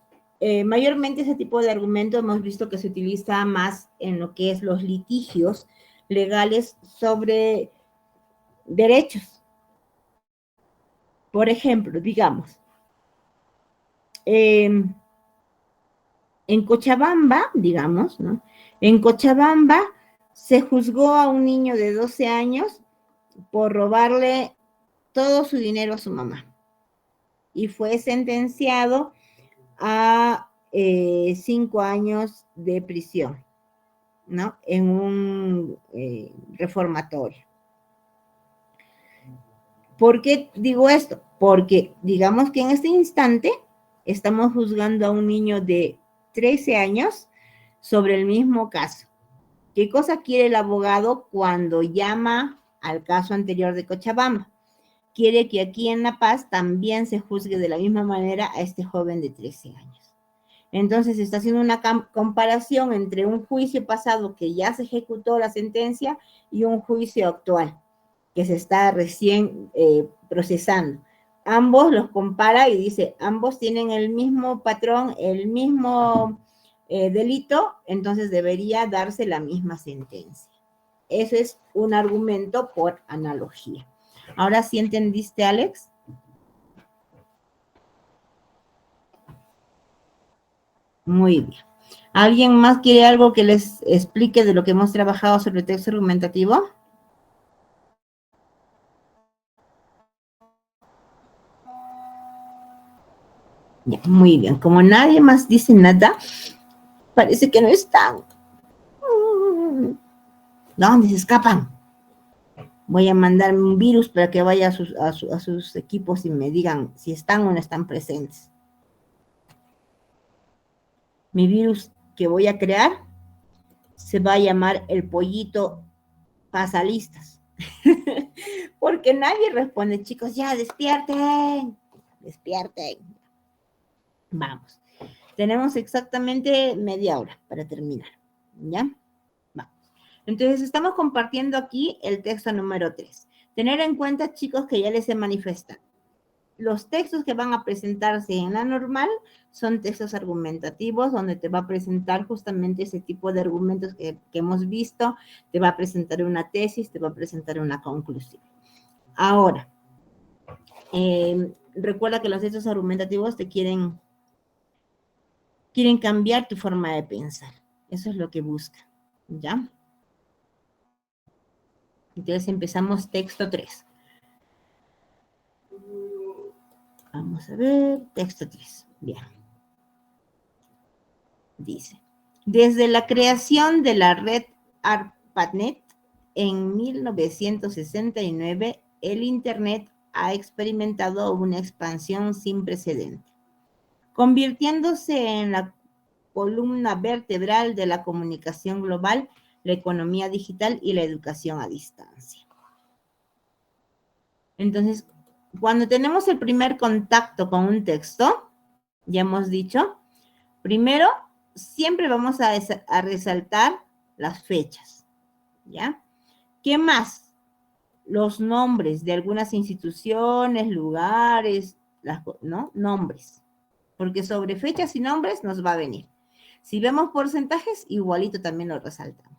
mayormente ese tipo de argumento hemos visto que se utiliza más en lo que es los litigios legales sobre derechos. Por ejemplo, digamos, en Cochabamba, digamos, ¿no? En Cochabamba se juzgó a un niño de 12 años por robarle todo su dinero a su mamá y fue sentenciado a 5 años de prisión, ¿no? En un reformatorio. ¿Por qué digo esto? Porque digamos que en este instante estamos juzgando a un niño de 13 años sobre el mismo caso. ¿Qué cosa quiere el abogado cuando llama al caso anterior de Cochabamba? Quiere que aquí en La Paz también se juzgue de la misma manera a este joven de 13 años. Entonces se está haciendo una comparación entre un juicio pasado que ya se ejecutó la sentencia y un juicio actual que se está recién procesando. Ambos los compara y dice, ambos tienen el mismo patrón, el mismo delito, entonces debería darse la misma sentencia. Ese es un argumento por analogía. ¿Ahora sí entendiste, Alex? Muy bien. ¿Alguien más quiere algo que les explique de lo que hemos trabajado sobre el texto argumentativo? Ya, muy bien. Como nadie más dice nada, parece que no están. ¿Dónde se escapan? Voy a mandar un virus para que vaya a sus equipos y me digan si están o no están presentes. Mi virus que voy a crear se va a llamar el pollito pasalistas. Porque nadie responde, chicos, ya despierten, despierten. Vamos. Tenemos exactamente media hora para terminar, ¿ya? Vamos. Entonces, estamos compartiendo aquí el texto número 3. Tener en cuenta, chicos, que ya les he manifestado. Los textos que van a presentarse en la normal son textos argumentativos, donde te va a presentar justamente ese tipo de argumentos que hemos visto, te va a presentar una tesis, te va a presentar una conclusión. Ahora, recuerda que los textos argumentativos te quieren cambiar tu forma de pensar. Eso es lo que busca, ¿ya? Entonces empezamos texto 3. Vamos a ver, texto 3. Bien. Dice, desde la creación de la red ARPANET en 1969, el Internet ha experimentado una expansión sin precedente, convirtiéndose en la columna vertebral de la comunicación global, la economía digital y la educación a distancia. Entonces, cuando tenemos el primer contacto con un texto, ya hemos dicho, primero, siempre vamos a resaltar las fechas, ¿ya? ¿Qué más? Los nombres de algunas instituciones, lugares, ¿no? Nombres. Porque sobre fechas y nombres nos va a venir. Si vemos porcentajes, igualito también lo resaltamos.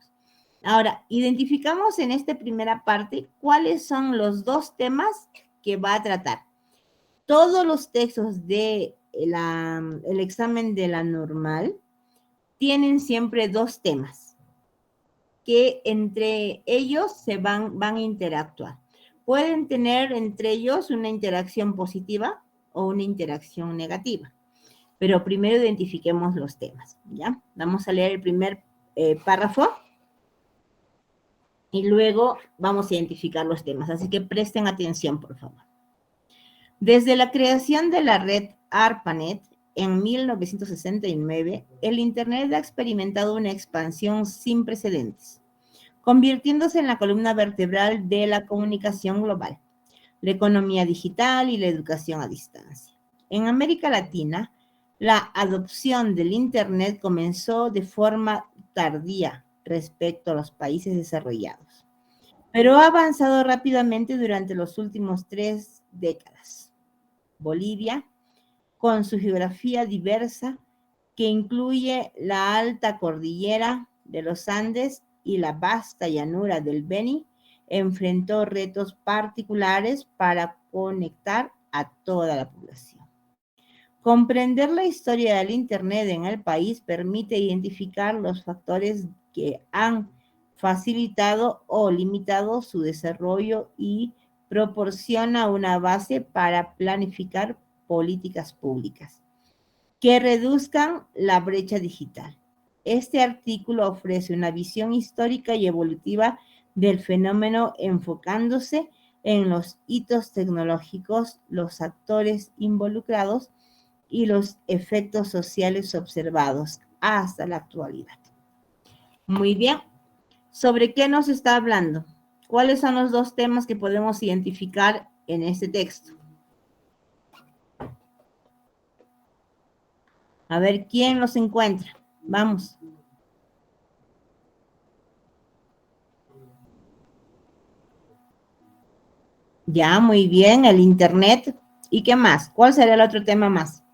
Ahora, identificamos en esta primera parte cuáles son los dos temas que va a tratar. Todos los textos del el examen de la normal tienen siempre dos temas que entre ellos se van a interactuar. Pueden tener entre ellos una interacción positiva o una interacción negativa. Pero primero identifiquemos los temas, ¿ya? Vamos a leer el primer párrafo y luego vamos a identificar los temas. Así que presten atención, por favor. Desde la creación de la red ARPANET en 1969, el Internet ha experimentado una expansión sin precedentes, convirtiéndose en la columna vertebral de la comunicación global, la economía digital y la educación a distancia. En América Latina, la adopción del Internet comenzó de forma tardía respecto a los países desarrollados, pero ha avanzado rápidamente durante los últimos 3 décadas. Bolivia, con su geografía diversa, que incluye la alta cordillera de los Andes y la vasta llanura del Beni, enfrentó retos particulares para conectar a toda la población. Comprender la historia del Internet en el país permite identificar los factores que han facilitado o limitado su desarrollo y proporciona una base para planificar políticas públicas que reduzcan la brecha digital. Este artículo ofrece una visión histórica y evolutiva del fenómeno enfocándose en los hitos tecnológicos, los actores involucrados y los efectos sociales observados hasta la actualidad. Muy bien. ¿Sobre qué nos está hablando? ¿Cuáles son los dos temas que podemos identificar en este texto? A ver, ¿quién los encuentra? Vamos. Ya, muy bien, el Internet. ¿Y qué más? ¿Cuál sería el otro tema más?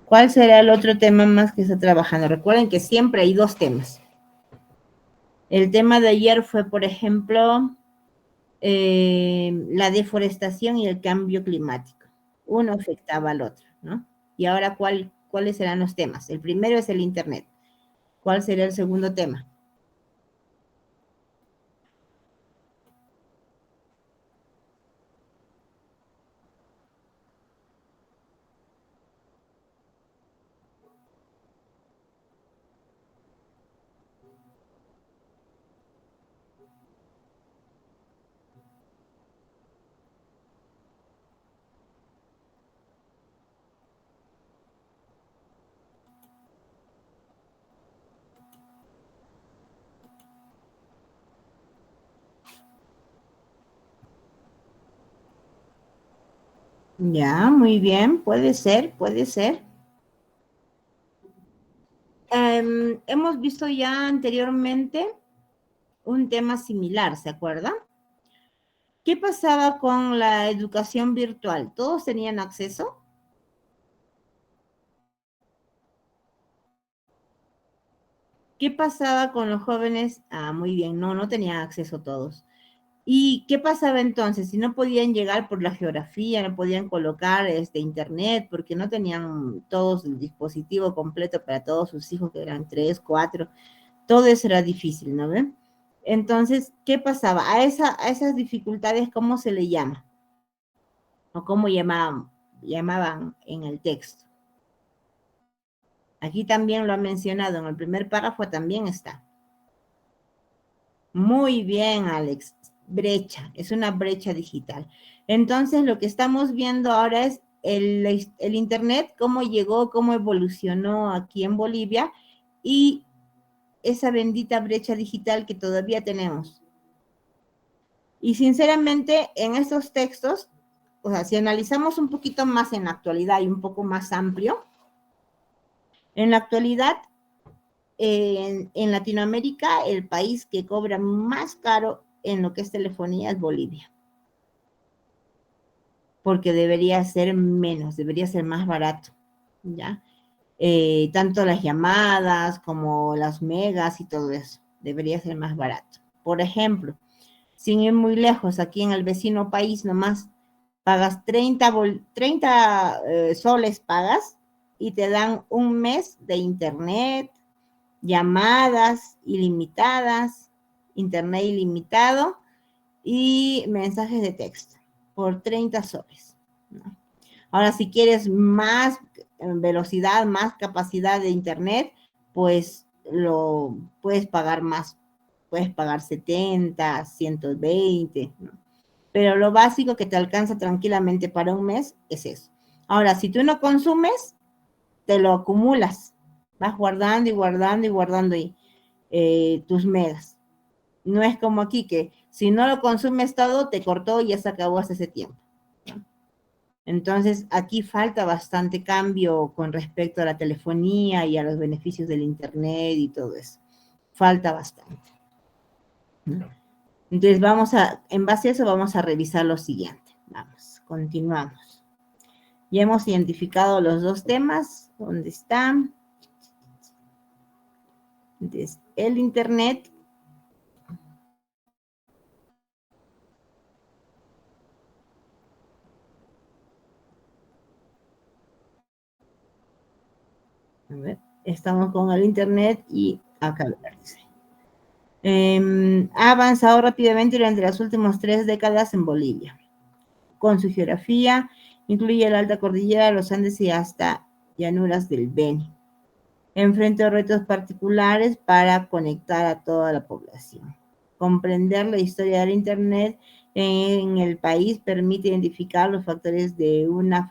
¿Cuál será el otro tema más que está trabajando? Recuerden que siempre hay dos temas. El tema de ayer fue, por ejemplo, la deforestación y el cambio climático. Uno afectaba al otro, ¿no? Y ahora, ¿cuáles serán los temas? El primero es el Internet. ¿Cuál será el segundo tema? Ya, muy bien, puede ser, puede ser. Hemos visto ya anteriormente un tema similar, ¿se acuerdan? ¿Qué pasaba con la educación virtual? ¿Todos tenían acceso? ¿Qué pasaba con los jóvenes? Ah, muy bien, no, no tenían acceso todos. ¿Y qué pasaba entonces? Si no podían llegar por la geografía, no podían colocar internet, porque no tenían todos el dispositivo completo para todos sus hijos, que eran 3, 4, todo eso era difícil, ¿no ven? Entonces, ¿qué pasaba? A esas dificultades, ¿cómo se le llama? ¿O cómo llamaban en el texto? Aquí también lo ha mencionado, en el primer párrafo también está. Muy bien, Alex. Brecha, es una brecha digital. Entonces, lo que estamos viendo ahora es el Internet, cómo llegó, cómo evolucionó aquí en Bolivia y esa bendita brecha digital que todavía tenemos. Y sinceramente, en estos textos, o sea, si analizamos un poquito más en la actualidad y un poco más amplio, en la actualidad, en Latinoamérica, el país que cobra más caro en lo que es telefonía es Bolivia. Porque debería ser menos, debería ser más barato, ¿ya? Tanto las llamadas como las megas y todo eso, debería ser más barato. Por ejemplo, sin ir muy lejos, aquí en el vecino país nomás, pagas 30 soles pagas y te dan un mes de internet, llamadas ilimitadas, internet ilimitado y mensajes de texto por 30 soles, ¿no? Ahora, si quieres más velocidad, más capacidad de internet, pues lo puedes pagar más. Puedes pagar 70, 120, ¿no? Pero lo básico que te alcanza tranquilamente para un mes es eso. Ahora, si tú no consumes, te lo acumulas. Vas guardando y guardando y guardando ahí tus megas. No es como aquí que si no lo consumes todo, te cortó y ya se acabó hace ese tiempo, ¿no? Entonces, aquí falta bastante cambio con respecto a la telefonía y a los beneficios del Internet y todo eso. Falta bastante, ¿no? Entonces, en base a eso, vamos a revisar lo siguiente. Vamos, continuamos. Ya hemos identificado los dos temas. ¿Dónde están? Entonces, el Internet. A ver, estamos con el Internet y acá lo dice. Ha avanzado rápidamente durante las últimas 3 décadas en Bolivia. Con su geografía, incluye la alta cordillera de los Andes y hasta llanuras del Beni. Enfrenta retos particulares para conectar a toda la población. Comprender la historia del Internet en el país permite identificar los factores de una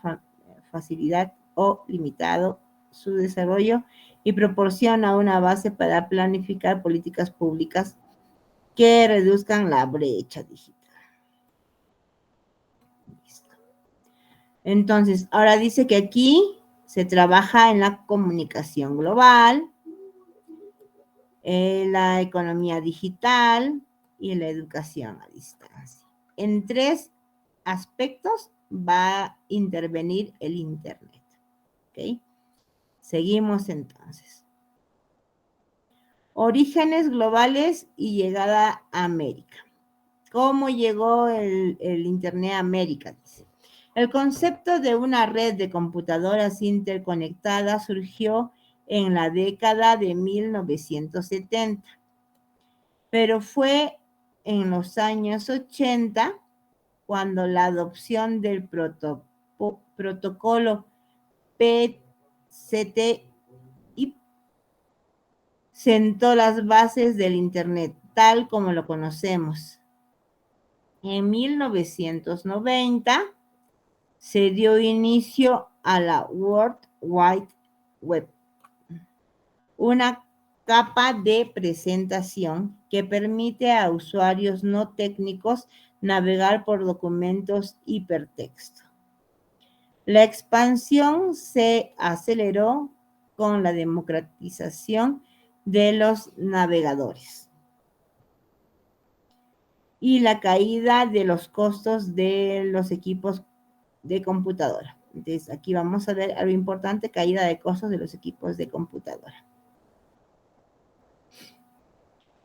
facilidad o limitado su desarrollo y proporciona una base para planificar políticas públicas que reduzcan la brecha digital. Listo. Entonces, ahora dice que aquí se trabaja en la comunicación global, la economía digital y la educación a distancia. En 3 aspectos va a intervenir el Internet. ¿Ok? Seguimos entonces. Orígenes globales y llegada a América. ¿Cómo llegó el Internet a América? Dice. El concepto de una red de computadoras interconectadas surgió en la década de 1970, pero fue en los años 80 cuando la adopción del protocolo PCT sentó las bases del Internet tal como lo conocemos. En 1990 se dio inicio a la World Wide Web, una capa de presentación que permite a usuarios no técnicos navegar por documentos hipertexto. La expansión se aceleró con la democratización de los navegadores y la caída de los costos de los equipos de computadora. Entonces, aquí vamos a ver algo importante, caída de costos de los equipos de computadora.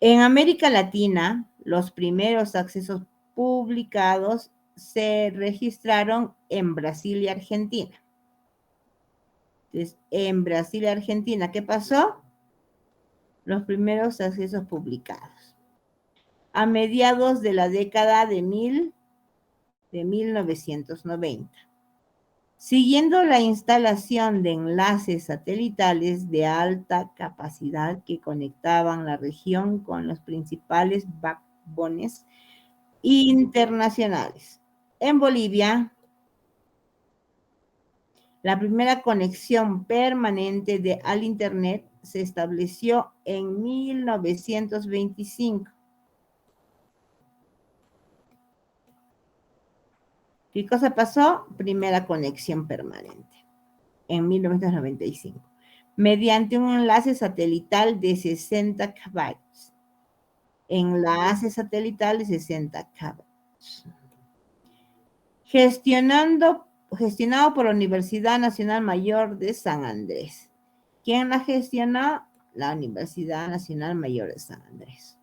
En América Latina, los primeros accesos publicados se registraron en Brasil y Argentina. Entonces, en Brasil y Argentina, ¿qué pasó? Los primeros accesos publicados. A mediados de la década de 1990. Siguiendo la instalación de enlaces satelitales de alta capacidad que conectaban la región con los principales backbones internacionales. En Bolivia, la primera conexión permanente al Internet se estableció en 1925. ¿Qué cosa pasó? Primera conexión permanente en 1995, mediante un enlace satelital de 60 kb. Enlace satelital de 60 kb. Gestionado por la Universidad Nacional Mayor de San Andrés. ¿Quién la gestiona? La Universidad Nacional Mayor de San Andrés.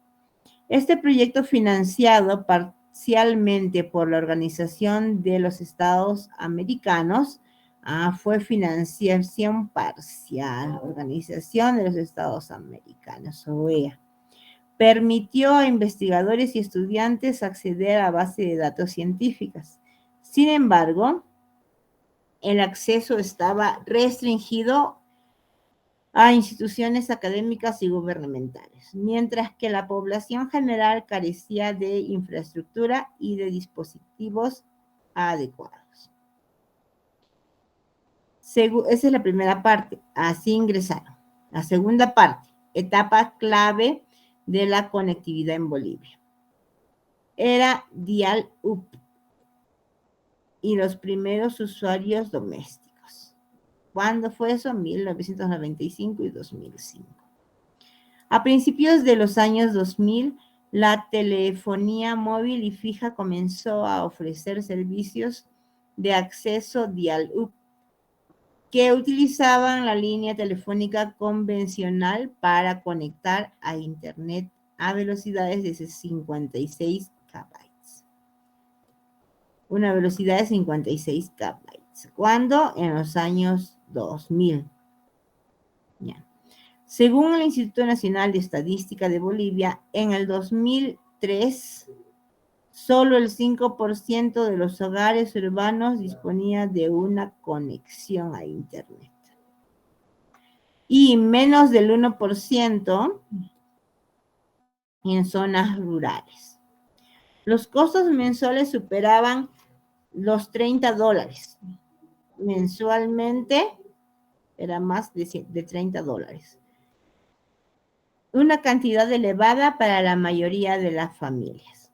Este proyecto, financiado parcialmente por la Organización de los Estados Americanos, fue financiación parcial, Organización de los Estados Americanos, OEA, permitió a investigadores y estudiantes acceder a bases de datos científicas. Sin embargo, el acceso estaba restringido a instituciones académicas y gubernamentales, mientras que la población general carecía de infraestructura y de dispositivos adecuados. Esa es la primera parte, así ingresaron. La segunda parte, etapa clave de la conectividad en Bolivia. Era dial-up y los primeros usuarios domésticos. ¿Cuándo fue eso? 1995 y 2005. A principios de los años 2000, la telefonía móvil y fija comenzó a ofrecer servicios de acceso dial-up que utilizaban la línea telefónica convencional para conectar a Internet a velocidades de 56 kb. Una velocidad de 56 kb. ¿Cuándo? En los años 2000. Ya. Según el Instituto Nacional de Estadística de Bolivia, en el 2003, solo el 5% de los hogares urbanos disponía de una conexión a Internet. Y menos del 1% en zonas rurales. Los costos mensuales superaban los $30. Mensualmente era más de $30. Una cantidad elevada para la mayoría de las familias.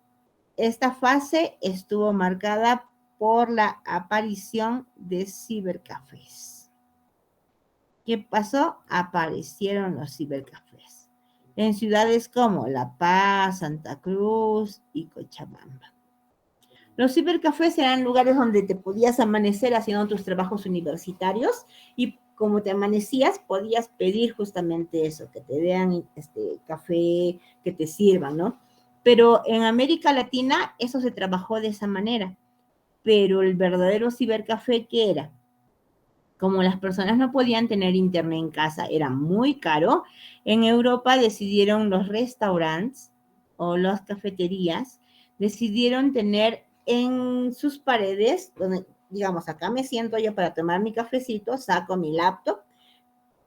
Esta fase estuvo marcada por la aparición de cibercafés. ¿Qué pasó? Aparecieron los cibercafés en ciudades como La Paz, Santa Cruz y Cochabamba. Los cibercafés eran lugares donde te podías amanecer haciendo tus trabajos universitarios y como te amanecías podías pedir justamente eso, que te den café, que te sirvan, ¿no? Pero en América Latina eso se trabajó de esa manera. Pero el verdadero cibercafé, ¿qué era? Como las personas no podían tener internet en casa, era muy caro, en Europa decidieron los restaurantes o las cafeterías, decidieron tener en sus paredes, donde, digamos, acá me siento yo para tomar mi cafecito, saco mi laptop,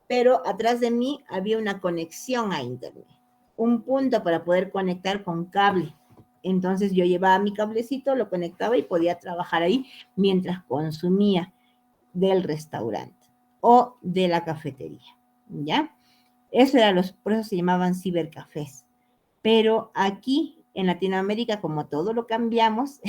pero atrás de mí había una conexión a internet, un punto para poder conectar con cable. Entonces yo llevaba mi cablecito, lo conectaba y podía trabajar ahí mientras consumía del restaurante o de la cafetería, ¿ya? Por eso se llamaban cibercafés. Pero aquí en Latinoamérica, como todo lo cambiamos,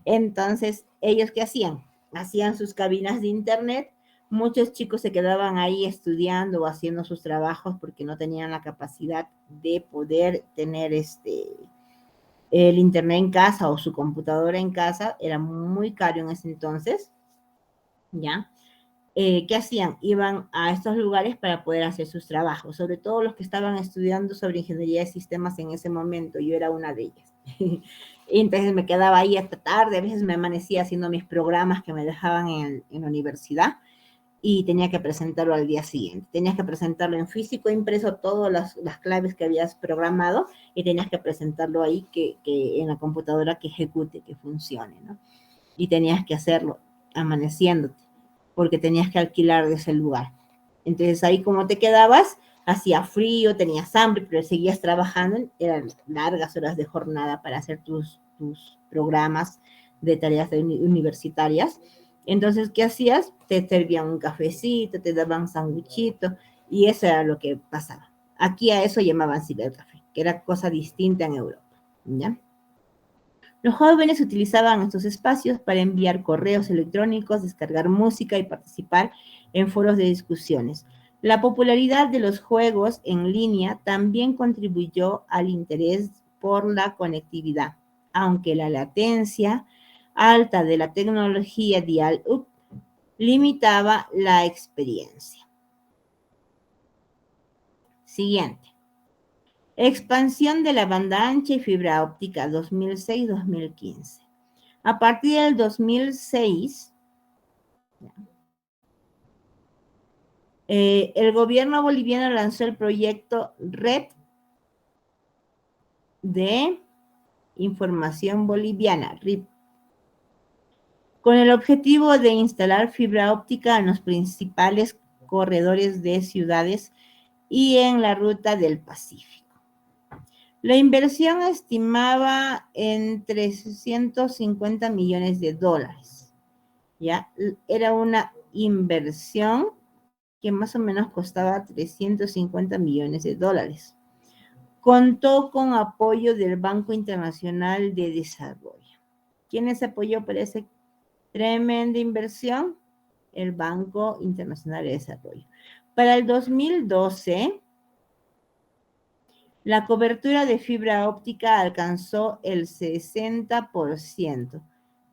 entonces, ¿ellos qué hacían? hacían sus cabinas de internet, muchos chicos se quedaban ahí estudiando o haciendo sus trabajos porque no tenían la capacidad de poder tener el internet en casa o su computadora en casa, era muy caro en ese entonces, ¿ya? ¿Qué hacían? Iban a estos lugares para poder hacer sus trabajos, sobre todo los que estaban estudiando sobre ingeniería de sistemas en ese momento, yo era una de ellas. Y entonces me quedaba ahí hasta tarde, a veces me amanecía haciendo mis programas que me dejaban en la universidad y tenía que presentarlo al día siguiente. Tenías que presentarlo en físico, impreso todas las claves que habías programado y tenías que presentarlo ahí que en la computadora que ejecute, que funcione, ¿no? Y tenías que hacerlo amaneciéndote, porque tenías que alquilar de ese lugar. Entonces ahí como te quedabas, hacía frío, tenías hambre, pero seguías trabajando, eran largas horas de jornada para hacer tus programas de tareas universitarias. Entonces, ¿qué hacías? Te servían un cafecito, te daban sanguchito, y eso era lo que pasaba. Aquí a eso llamaban cibercafé, que era cosa distinta en Europa, ¿ya? Los jóvenes utilizaban estos espacios para enviar correos electrónicos, descargar música y participar en foros de discusiones. La popularidad de los juegos en línea también contribuyó al interés por la conectividad, aunque la latencia alta de la tecnología dial-up limitaba la experiencia. Siguiente. Expansión de la banda ancha y fibra óptica 2006-2015. A partir del 2006, el gobierno boliviano lanzó el proyecto Red de Información Boliviana, RIP, con el objetivo de instalar fibra óptica en los principales corredores de ciudades y en la ruta del Pacífico. La inversión estimaba en 350 millones de dólares. ¿Ya? Era una inversión que más o menos costaba 350 millones de dólares. Contó con apoyo del Banco Internacional de Desarrollo. ¿Quiénes apoyó para esa tremenda inversión? El Banco Internacional de Desarrollo. Para el 2012, la cobertura de fibra óptica alcanzó el 60%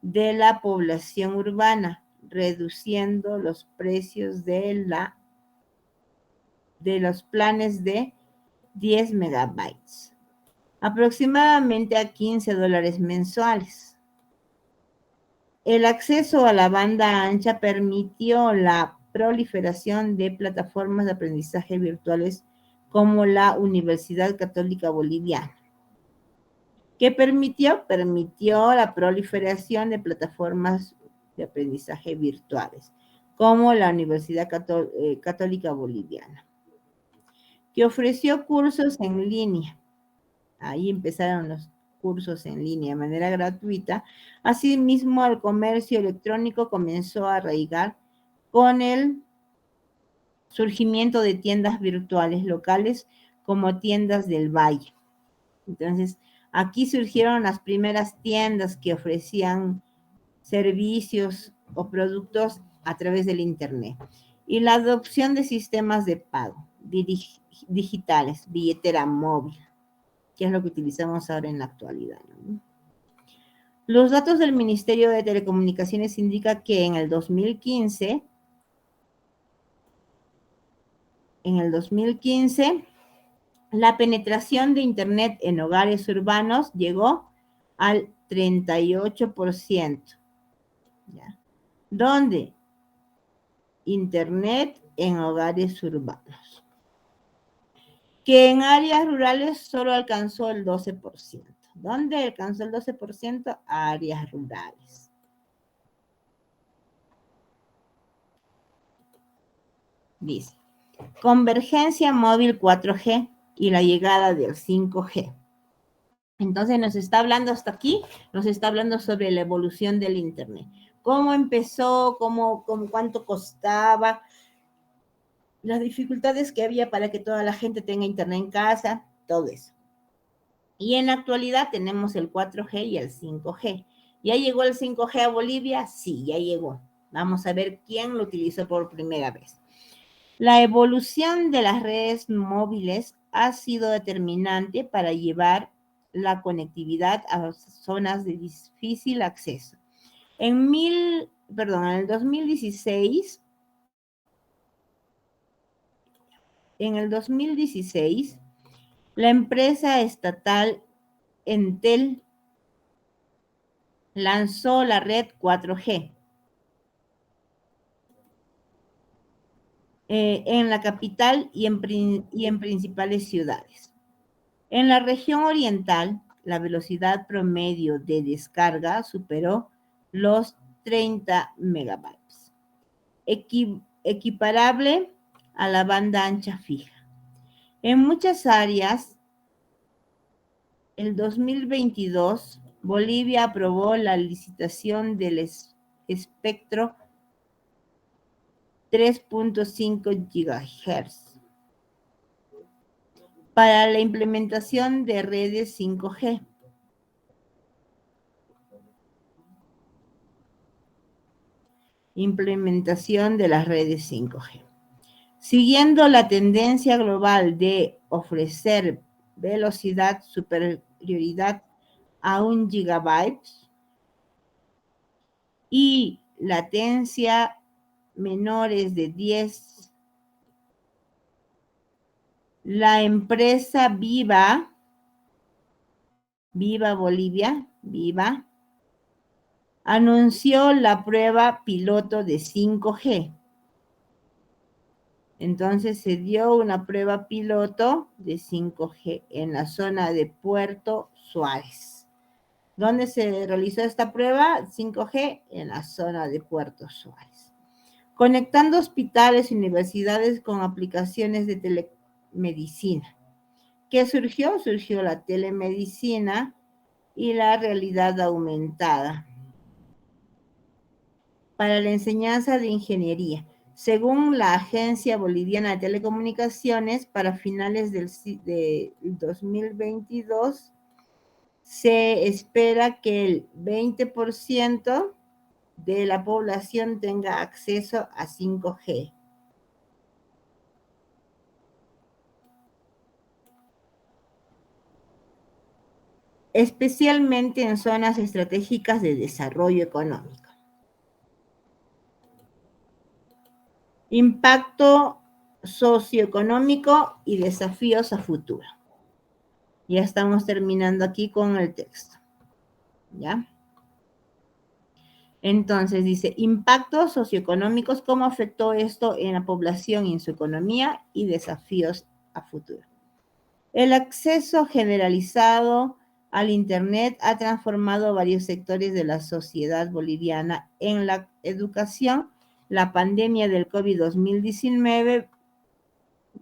de la población urbana, reduciendo los precios de los planes de 10 megabytes, aproximadamente a $15 mensuales. El acceso a la banda ancha permitió la proliferación de plataformas de aprendizaje virtuales como la Universidad Católica Boliviana. ¿Qué permitió? Permitió la proliferación de plataformas de aprendizaje virtuales, como la Universidad Católica Boliviana, que ofreció cursos en línea. Ahí empezaron los cursos en línea de manera gratuita. Asimismo, el comercio electrónico comenzó a arraigar con el surgimiento de tiendas virtuales locales como Tiendas del Valle. Entonces, aquí surgieron las primeras tiendas que ofrecían servicios o productos a través del Internet. Y la adopción de sistemas de pago digitales, billetera móvil, que es lo que utilizamos ahora en la actualidad, ¿no? Los datos del Ministerio de Telecomunicaciones indican que en el 2015, la penetración de Internet en hogares urbanos llegó al 38%. ¿Ya? ¿Dónde? Internet en hogares urbanos. Que en áreas rurales solo alcanzó el 12%. ¿Dónde alcanzó el 12%? Áreas rurales. Dice, convergencia móvil 4G y la llegada del 5G. Entonces nos está hablando hasta aquí, nos está hablando sobre la evolución del Internet. ¿Cómo empezó? ¿Cuánto costaba? Las dificultades que había para que toda la gente tenga Internet en casa, todo eso. Y en la actualidad tenemos el 4G y el 5G. ¿Ya llegó el 5G a Bolivia? Sí, ya llegó. Vamos a ver quién lo utilizó por primera vez. La evolución de las redes móviles ha sido determinante para llevar la conectividad a zonas de difícil acceso. En el 2016, la empresa estatal Entel lanzó la red 4G en la capital y en principales ciudades. En la región oriental, la velocidad promedio de descarga superó los 30 megabytes, equiparable a la banda ancha fija. En muchas áreas, el 2022, Bolivia aprobó la licitación del espectro 3.5 GHz para la implementación de redes 5G. Implementación de las redes 5G. Siguiendo la tendencia global de ofrecer velocidad superioridad a 1 gigabyte y latencia menores de 10, la empresa Viva Bolivia, anunció la prueba piloto de 5G. Entonces se dio una prueba piloto de 5G en la zona de Puerto Suárez. ¿Dónde se realizó esta prueba? 5G en la zona de Puerto Suárez. Conectando hospitales y universidades con aplicaciones de telemedicina. ¿Qué surgió? Surgió la telemedicina y la realidad aumentada para la enseñanza de ingeniería. Según la Agencia Boliviana de Telecomunicaciones, para finales del 2022, se espera que el 20% de la población tenga acceso a 5G. Especialmente en zonas estratégicas de desarrollo económico. Impacto socioeconómico y desafíos a futuro. Ya estamos terminando aquí con el texto. ¿Ya? Entonces dice, impactos socioeconómicos, ¿cómo afectó esto en la población y en su economía y desafíos a futuro? El acceso generalizado al Internet ha transformado varios sectores de la sociedad boliviana. En la educación, la pandemia del COVID-2019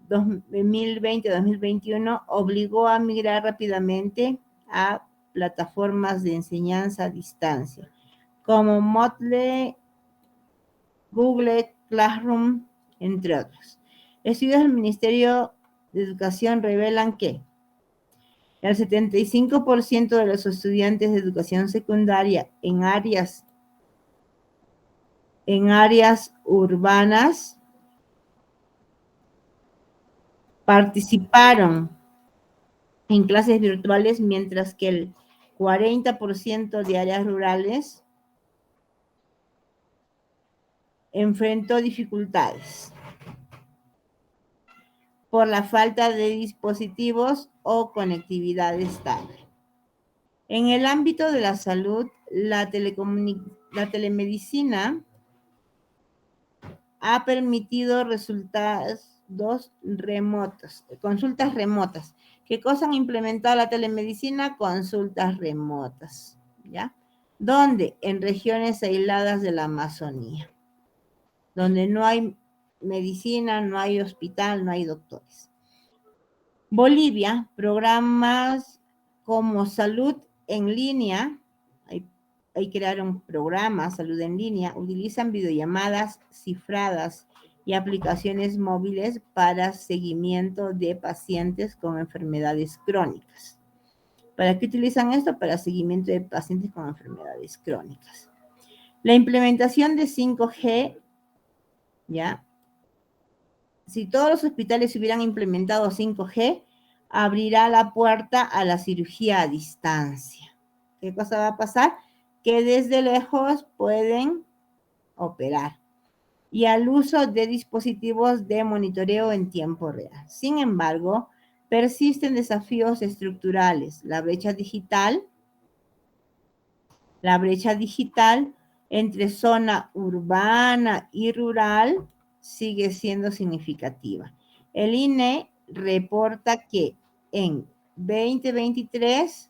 2020-2021 obligó a migrar rápidamente a plataformas de enseñanza a distancia, como Moodle, Google Classroom, entre otros. Estudios del Ministerio de Educación revelan que el 75% de los estudiantes de educación secundaria en áreas urbanas participaron en clases virtuales, mientras que el 40% de áreas rurales enfrentó dificultades por la falta de dispositivos o conectividad estable. En el ámbito de la salud, la telemedicina ha permitido consultas remotas. ¿Qué cosa han implementado la telemedicina? Consultas remotas, ¿ya? ¿Dónde? En regiones aisladas de la Amazonía, donde no hay medicina, no hay hospital, no hay doctores. Bolivia, programas como Salud en Línea, ahí crearon programas, Salud en Línea, utilizan videollamadas cifradas y aplicaciones móviles para seguimiento de pacientes con enfermedades crónicas. ¿Para qué utilizan esto? Para seguimiento de pacientes con enfermedades crónicas. La implementación de 5G, ¿ya? Si todos los hospitales hubieran implementado 5G, abrirá la puerta a la cirugía a distancia. ¿Qué cosa va a pasar? Que desde lejos pueden operar y al uso de dispositivos de monitoreo en tiempo real. Sin embargo, persisten desafíos estructurales. La brecha digital entre zona urbana y rural sigue siendo significativa. El INE reporta que en 2023,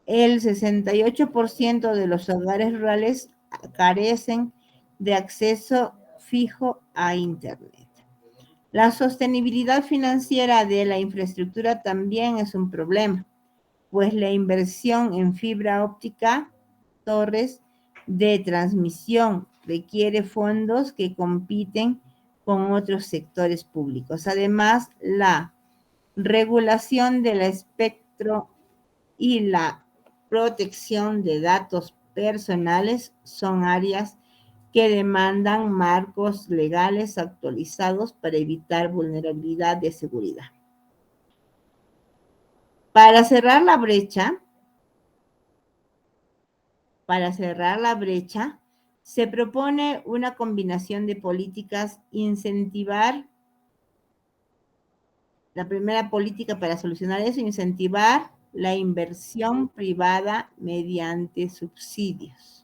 el 68% de los hogares rurales carecen de acceso fijo a Internet. La sostenibilidad financiera de la infraestructura también es un problema, pues la inversión en fibra óptica, torres de transmisión, requiere fondos que compiten con otros sectores públicos. Además, la regulación del espectro y la protección de datos personales son áreas que demandan marcos legales actualizados para evitar vulnerabilidad de seguridad. Para cerrar la brecha, se propone una combinación de políticas, la primera política para solucionar eso, incentivar la inversión privada mediante subsidios.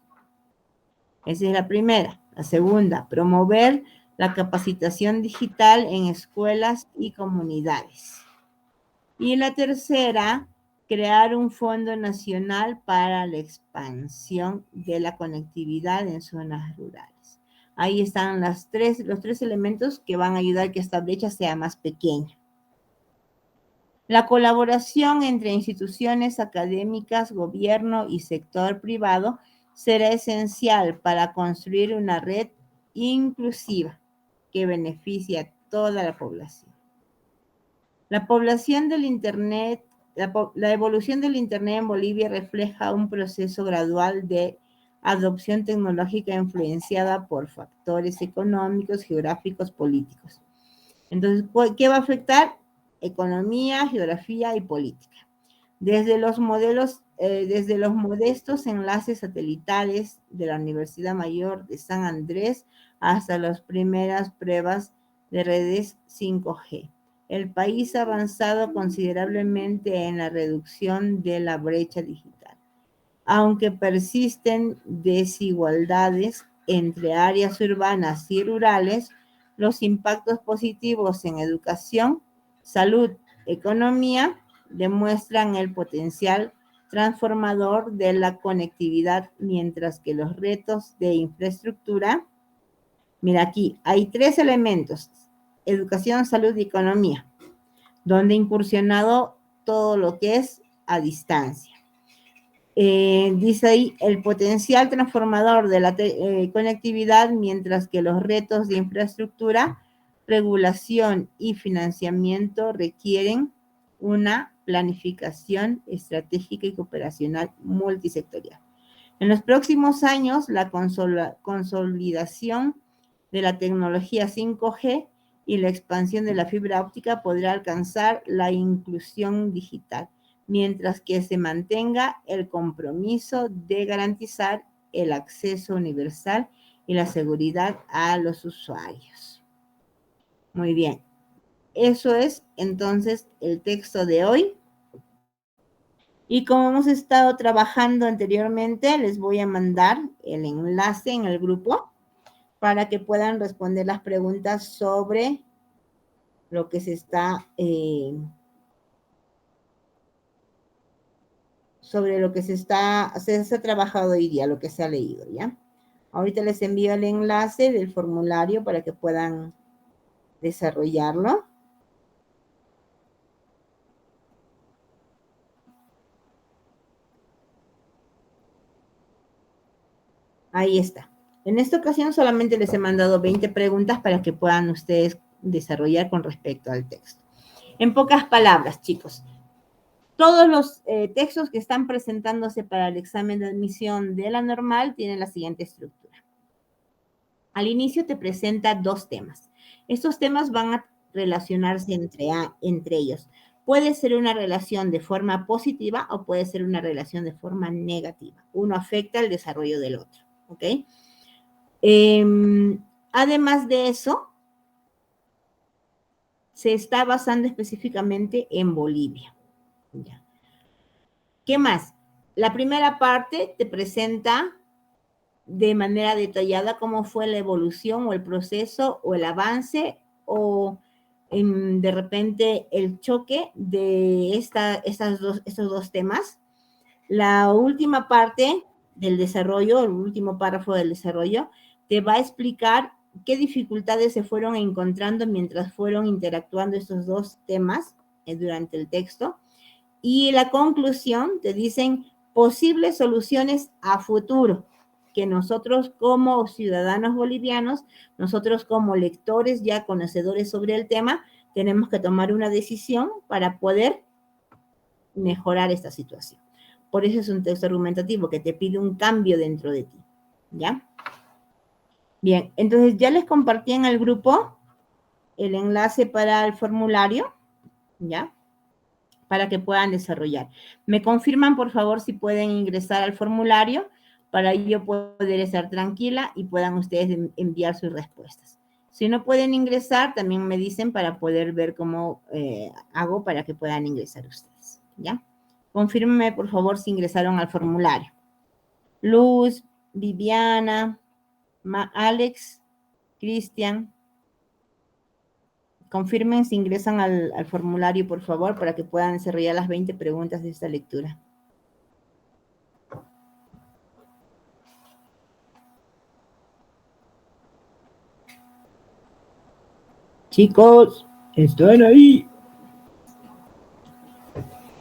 Esa es la primera. La segunda, promover la capacitación digital en escuelas y comunidades. Y la tercera, crear un fondo nacional para la expansión de la conectividad en zonas rurales. Ahí están los tres elementos que van a ayudar a que esta brecha sea más pequeña. La colaboración entre instituciones académicas, gobierno y sector privado será esencial para construir una red inclusiva que beneficie a toda la población. La evolución del Internet en Bolivia refleja un proceso gradual de adopción tecnológica influenciada por factores económicos, geográficos, políticos. Entonces, ¿qué va a afectar? Economía, geografía y política. Desde los modestos enlaces satelitales de la Universidad Mayor de San Andrés hasta las primeras pruebas de redes 5G. El país ha avanzado considerablemente en la reducción de la brecha digital. Aunque persisten desigualdades entre áreas urbanas y rurales, los impactos positivos en educación, salud, economía, demuestran el potencial transformador de la conectividad, mientras que los retos de infraestructura, mira aquí, hay tres elementos: educación, salud y economía, donde ha incursionado todo lo que es a distancia. Dice ahí, el potencial transformador de la conectividad, mientras que los retos de infraestructura, regulación y financiamiento requieren una planificación estratégica y operacional multisectorial. En los próximos años, la consolidación de la tecnología 5G y la expansión de la fibra óptica podrá alcanzar la inclusión digital, mientras que se mantenga el compromiso de garantizar el acceso universal y la seguridad a los usuarios. Muy bien. Eso es entonces el texto de hoy. Y como hemos estado trabajando anteriormente, les voy a mandar el enlace en el grupo para que puedan responder las preguntas sobre lo que se está trabajado hoy día, lo que se ha leído, ¿ya? Ahorita les envío el enlace del formulario para que puedan desarrollarlo. Ahí está. En esta ocasión solamente les he mandado 20 preguntas para que puedan ustedes desarrollar con respecto al texto. En pocas palabras, chicos, Todos los textos que están presentándose para el examen de admisión de la normal tienen la siguiente estructura. Al inicio te presenta 2 temas. Estos temas van a relacionarse entre ellos. Puede ser una relación de forma positiva o puede ser una relación de forma negativa. Uno afecta el desarrollo del otro, ¿ok? Además de eso, se está basando específicamente en Bolivia. Ya. ¿Qué más? La primera parte te presenta de manera detallada cómo fue la evolución o el proceso o el avance o de repente el choque de estos 2 temas. La última parte del desarrollo, el último párrafo del desarrollo, te va a explicar qué dificultades se fueron encontrando mientras fueron interactuando estos 2 temas durante el texto. Y la conclusión te dicen posibles soluciones a futuro que nosotros como ciudadanos bolivianos, nosotros como lectores ya conocedores sobre el tema, tenemos que tomar una decisión para poder mejorar esta situación. Por eso es un texto argumentativo que te pide un cambio dentro de ti, ¿ya? Bien, entonces ya les compartí en el grupo el enlace para el formulario, ¿ya? Para que puedan desarrollar. Me confirman, por favor, si pueden ingresar al formulario para yo poder estar tranquila y puedan ustedes enviar sus respuestas. Si no pueden ingresar, también me dicen para poder ver cómo hago para que puedan ingresar ustedes, ¿ya? Confírmenme, por favor, si ingresaron al formulario. Luz, Viviana, Alex, Cristian. Confirmen si ingresan al formulario, por favor, para que puedan desarrollar las 20 preguntas de esta lectura. Chicos, ¿están ahí?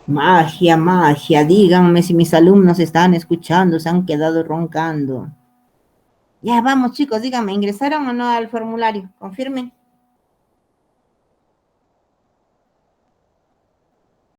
Magia, magia, díganme si mis alumnos están escuchando, se han quedado roncando. Ya, vamos chicos, díganme, ¿ingresaron o no al formulario? Confirmen.